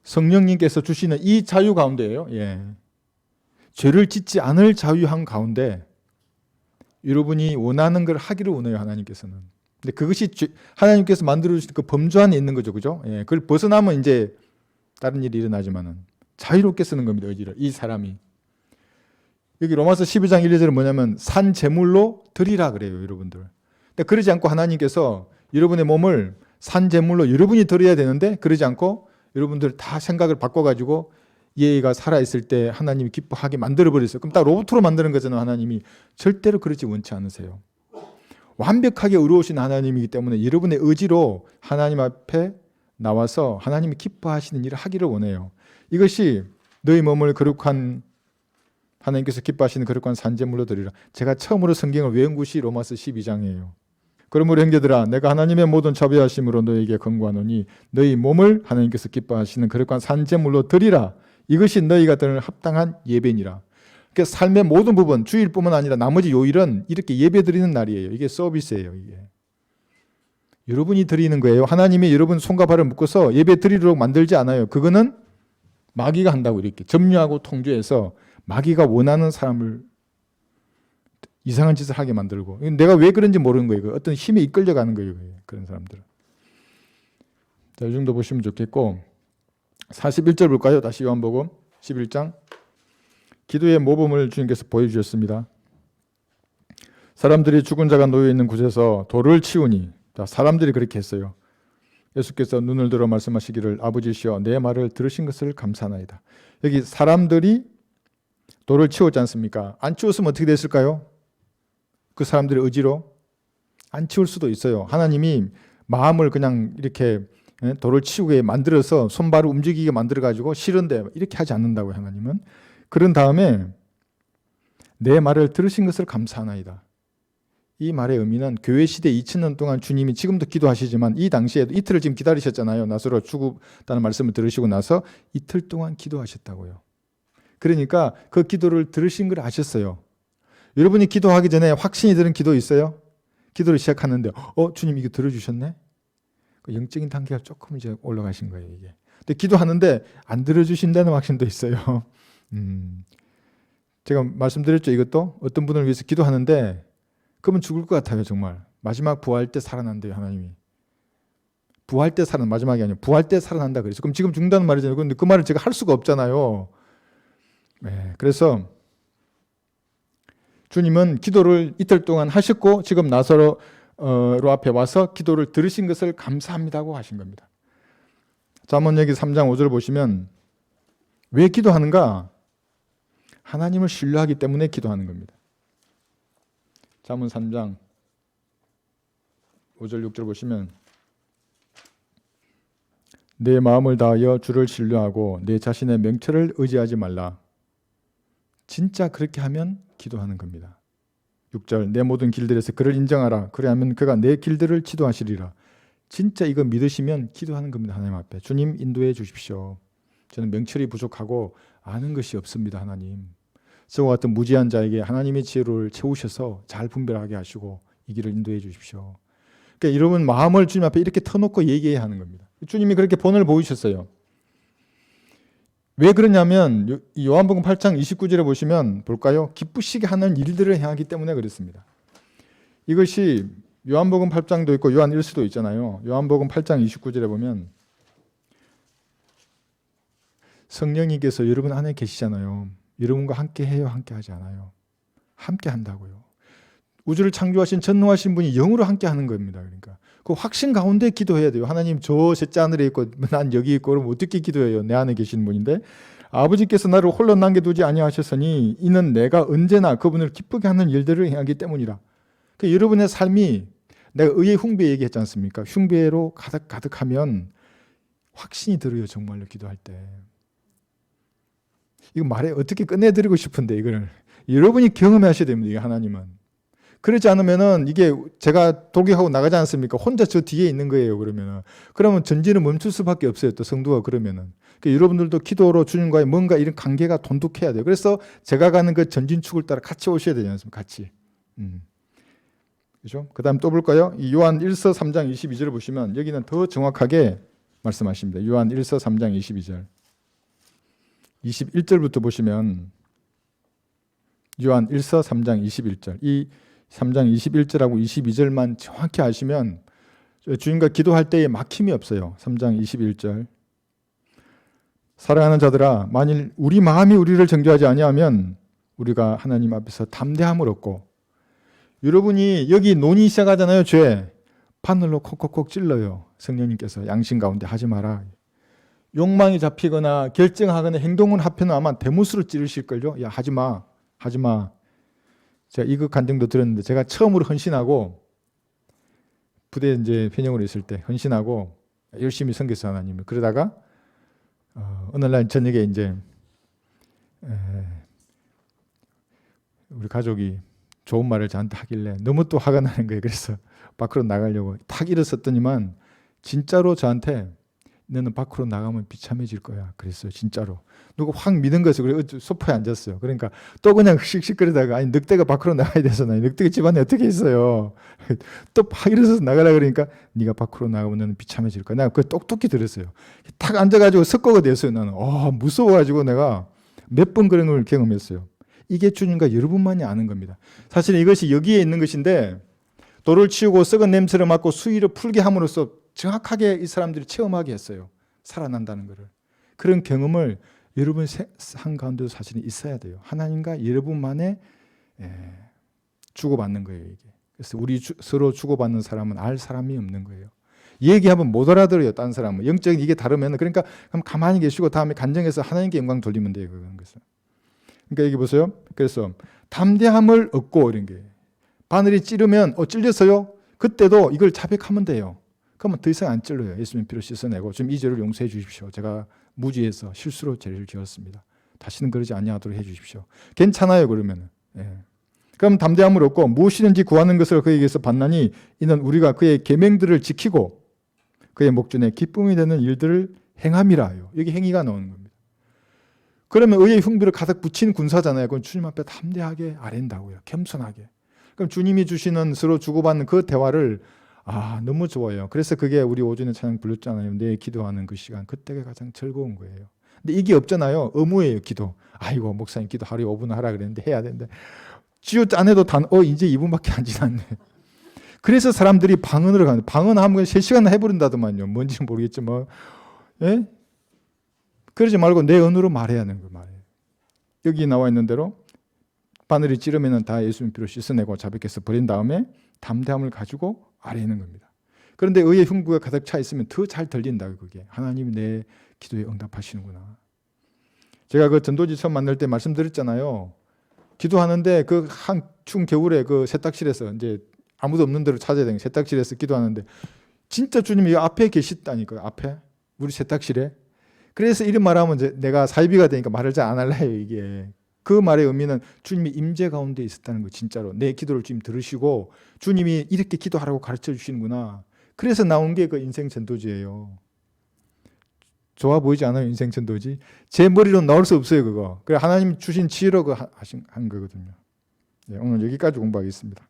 S1: 성령님께서 주시는 이 자유 가운데예요. 죄를 짓지 않을 자유한 가운데 여러분이 원하는 걸 하기를 원해요. 하나님께서는. 근데 그것이 하나님께서 만들어 주신 그 범주 안에 있는 거죠. 그죠? 그걸 벗어나면 이제 다른 일이 일어나지만은 자유롭게 쓰는 겁니다. 의지를. 이 사람이. 여기 로마서 12장 1, 2절은 뭐냐면 산 제물로 드리라 그래요. 여러분들. 근데 그러지 않고 하나님께서 여러분의 몸을 산 제물로 여러분이 드려야 되는데 그러지 않고 여러분들 다 생각을 바꿔가지고 얘가 살아있을 때 하나님이 기뻐하게 만들어버렸어요. 그럼 딱 로봇으로 만드는 거잖아요. 하나님이. 절대로 그렇지 원치 않으세요. 완벽하게 의로우신 하나님이기 때문에 여러분의 의지로 하나님 앞에 나와서 하나님이 기뻐하시는 일을 하기를 원해요. 이것이 너희 몸을 거룩한 하나님께서 기뻐하시는 거룩한 산제물로 드리라. 제가 처음으로 성경을 외운 곳이 로마서 12장이에요. 그러므로 형제들아 내가 하나님의 모든 자비하심으로 너희에게 권고하노니 너희 몸을 하나님께서 기뻐하시는 거룩한 산제물로 드리라. 이것이 너희가 드릴 합당한 예배니라. 그러니까 삶의 모든 부분, 주일뿐만 아니라 나머지 요일은 이렇게 예배 드리는 날이에요. 이게 서비스예요. 이게. 여러분이 드리는 거예요. 하나님이 여러분 손과 발을 묶어서 예배 드리도록 만들지 않아요. 그거는 마귀가 한다고 이렇게 점유하고 통제해서 마귀가 원하는 사람을 이상한 짓을 하게 만들고 내가 왜 그런지 모르는 거예요. 어떤 힘에 이끌려가는 거예요. 그런 사람들은. 자, 이 정도 보시면 좋겠고 41절 볼까요? 다시 요한복음 11장. 기도의 모범을 주님께서 보여주셨습니다. 사람들이 죽은 자가 놓여있는 곳에서 돌을 치우니 자, 사람들이 그렇게 했어요. 예수께서 눈을 들어 말씀하시기를 아버지시여 내 말을 들으신 것을 감사하나이다. 여기 사람들이 돌을 치웠지 않습니까? 안 치웠으면 어떻게 됐을까요? 그 사람들의 의지로 안 치울 수도 있어요. 하나님이 마음을 그냥 이렇게 돌을 치우게 만들어서 손발을 움직이게 만들어가지고 싫은데 이렇게 하지 않는다고요. 하나님은. 그런 다음에 내 말을 들으신 것을 감사하나이다. 이 말의 의미는 교회 시대 2000년 동안 주님이 지금도 기도하시지만 이 당시에도 이틀을 지금 기다리셨잖아요. 나사로가 죽었다는 말씀을 들으시고 나서 이틀 동안 기도하셨다고요. 그러니까 그 기도를 들으신 걸 아셨어요. 여러분이 기도하기 전에 확신이 드는 기도 있어요? 기도를 시작하는데 주님 이거 들어주셨네? 그 영적인 단계가 조금 이제 올라가신 거예요. 이게. 근데 기도하는데 안 들어주신다는 확신도 있어요. 제가 말씀드렸죠. 이것도 어떤 분을 위해서 기도하는데 그러면 죽을 것 같아요. 정말. 마지막 부활 때 살아난대요. 하나님이. 부활 때 마지막이 아니에요. 부활 때 살아난다 그래서 그럼 지금 죽는다는 말이잖아요. 그런데 그 말을 제가 할 수가 없잖아요. 네, 그래서 주님은 기도를 이틀 동안 하셨고 지금 나사로 앞에 와서 기도를 들으신 것을 감사합니다고 하신 겁니다. 잠언 여기 3장 5절 보시면 왜 기도하는가? 하나님을 신뢰하기 때문에 기도하는 겁니다. 잠언 3장 5절 6절 보시면 내 마음을 다하여 주를 신뢰하고 내 자신의 명철을 의지하지 말라. 진짜 그렇게 하면 기도하는 겁니다. 6절 내 모든 길들에서 그를 인정하라. 그래야면 그가 내 길들을 지도하시리라. 진짜 이거 믿으시면 기도하는 겁니다. 하나님 앞에. 주님 인도해 주십시오. 저는 명철이 부족하고 아는 것이 없습니다. 하나님. 저와 같은 무지한 자에게 하나님의 지혜를 채우셔서 잘 분별하게 하시고 이 길을 인도해 주십시오. 그러니까 여러분 마음을 주님 앞에 이렇게 터놓고 얘기해야 하는 겁니다. 주님이 그렇게 본을 보이셨어요. 왜 그러냐면 요한복음 8장 29절에 보시면 볼까요? 기쁘시게 하는 일들을 행하기 때문에 그렇습니다. 이것이 요한복음 8장도 있고 요한 1서도 있잖아요. 요한복음 8장 29절에 보면 성령님께서 여러분 안에 계시잖아요. 여러분과 함께 해요? 함께 하지 않아요? 함께 한다고요. 우주를 창조하신 전능하신 분이 영으로 함께 하는 겁니다. 그러니까 그 확신 가운데 기도해야 돼요. 하나님 저 셋째 하늘에 있고 난 여기 있고 그럼 어떻게 기도해요? 내 안에 계시는 분인데 아버지께서 나를 홀로 남겨두지 아니하셨으니 이는 내가 언제나 그분을 기쁘게 하는 일들을 행하기 때문이라. 그러니까 여러분의 삶이 내가 의의 흉배 얘기했지 않습니까? 흉배로 가득하면 확신이 들어요. 정말로 기도할 때. 이거 말해 어떻게 끝내드리고 싶은데 이거를 여러분이 경험하셔야 됩니다. 이게 하나님은. 그렇지 않으면은 이게 제가 돌격하고 나가지 않습니까? 혼자 저 뒤에 있는 거예요. 그러면 전진을 멈출 수밖에 없어요. 또 성도가 그러면은. 그러니까 여러분들도 기도로 주님과의 뭔가 이런 관계가 돈독해야 돼요. 그래서 제가 가는 그 전진축을 따라 같이 오셔야 되지 않습니까? 같이. 그죠? 그 다음 또 볼까요? 이 요한 1서 3장 22절을 보시면 여기는 더 정확하게 말씀하십니다. 요한 1서 3장 22절. 21절부터 보시면 요한 1서 3장 21절. 이 3장 21절하고 22절만 정확히 아시면 주님과 기도할 때에 막힘이 없어요. 3장 21절. 사랑하는 자들아, 만일 우리 마음이 우리를 정죄하지 아니하면 우리가 하나님 앞에서 담대함을 얻고, 여러분이 여기 논의 시작하잖아요. 죄. 바늘로 콕콕콕 찔러요. 성령님께서 양심 가운데 하지 마라. 욕망이 잡히거나 결정하거나 행동을 하면 아마 대못으로 찌르실걸요. 야, 하지 마. 하지 마. 제가 이거 간증도 들었는데 제가 처음으로 헌신하고 부대 이제 편영으로 있을 때 헌신하고 열심히 섬겼어요. 하나님을. 그러다가 어느 날 저녁에 이제 우리 가족이 좋은 말을 저한테 하길래 너무 또 화가 나는 거예요. 그래서 밖으로 나가려고 탁 일어섰더니만 진짜로 저한테 너는 밖으로 나가면 비참해질 거야. 그랬어요. 진짜로. 누가 확 믿은 거죠. 그래 소파에 앉았어요. 그러니까 또 그냥 씩씩거리다가 아니 늑대가 밖으로 나가야 돼서 나 늑대가 집안에 어떻게 있어요. 또 확 일어서서 나가라 그러니까 네가 밖으로 나가면 너는 비참해질 거야. 내가 그걸 똑똑히 들었어요. 탁 앉아가지고 석고가 됐어요. 나는 무서워가지고 내가 몇 번 그런 걸 경험했어요. 이게 주님과 여러분만이 아는 겁니다. 사실 이것이 여기에 있는 것인데 돌을 치우고 썩은 냄새를 맡고 수위를 풀게 함으로써 정확하게 이 사람들이 체험하게 했어요. 살아난다는 것을. 그런 경험을 여러분 삶 가운데도 사실은 있어야 돼요. 하나님과 여러분만의 주고받는 거예요. 이게. 그래서 우리 서로 주고받는 사람은 알 사람이 없는 거예요. 얘기하면 못 알아들어요. 딴 사람은. 영적인 이게 다르면 그러니까 가만히 계시고 다음에 간증해서 하나님께 영광 돌리면 돼요. 그런 것은. 그러니까 여기 보세요. 그래서 담대함을 얻고 이런 게 바늘이 찌르면 찔렸어요. 그때도 이걸 자백하면 돼요. 그러면 더 이상 안 찔러요. 예수님 피로 씻어내고 지금 이 죄를 용서해 주십시오. 제가 무지해서 실수로 죄를 지었습니다. 다시는 그러지 아니하도록 해 주십시오. 괜찮아요. 그러면. 그럼 담대함을 얻고 무엇이든지 구하는 것을 그에게서 받나니 이는 우리가 그의 계명들을 지키고 그의 목전에 기쁨이 되는 일들을 행함이라요. 여기 행위가 나오는 겁니다. 그러면 의의 흉비를 가득 붙인 군사잖아요. 그건 주님 앞에 담대하게 아랜다고요. 겸손하게. 그럼 주님이 주시는 서로 주고받는 그 대화를 너무 좋아요. 그래서 그게 우리 오전에 찬양 불렀잖아요. 내 기도하는 그 시간. 그때가 가장 즐거운 거예요. 근데 이게 없잖아요. 의무예요. 기도. 아이고 목사님 기도 하루에 5분 하라 그랬는데 해야 되는데 지우 짠해도 이제 2분밖에 안 지났네. 그래서 사람들이 방언으로 가는 방언하면 3시간 해버린다더만요. 뭔지는 모르겠지만 예? 그러지 말고 내 언어로 말해야 하는 거 말이에요. 여기 나와 있는 대로 바늘이 찌르면 다 예수님 피로 씻어내고 자백해서 버린 다음에 담대함을 가지고 아뢰는 겁니다. 그런데 의의 흉부가 가득 차 있으면 더 잘 들린다. 그게 하나님이 내 기도에 응답하시는구나. 제가 그 전도지 처음 만날 때 말씀드렸잖아요. 기도하는데 그 추운 겨울에 그 세탁실에서 이제 아무도 없는 데로 찾아야 되는 세탁실에서 기도하는데 진짜 주님이 앞에 계시다니까요. 앞에 우리 세탁실에. 그래서 이런 말하면 이제 내가 사이비가 되니까 말을 잘 안 할래요. 이게. 그 말의 의미는 주님이 임재 가운데 있었다는 거 진짜로. 내 기도를 주님 들으시고 주님이 이렇게 기도하라고 가르쳐 주시는구나. 그래서 나온 게 그 인생 전도지예요. 좋아 보이지 않아요? 인생 전도지. 제 머리로 나올 수 없어요. 그거. 그래 하나님 주신 지혜로 한 거거든요. 네, 오늘 여기까지 공부하겠습니다.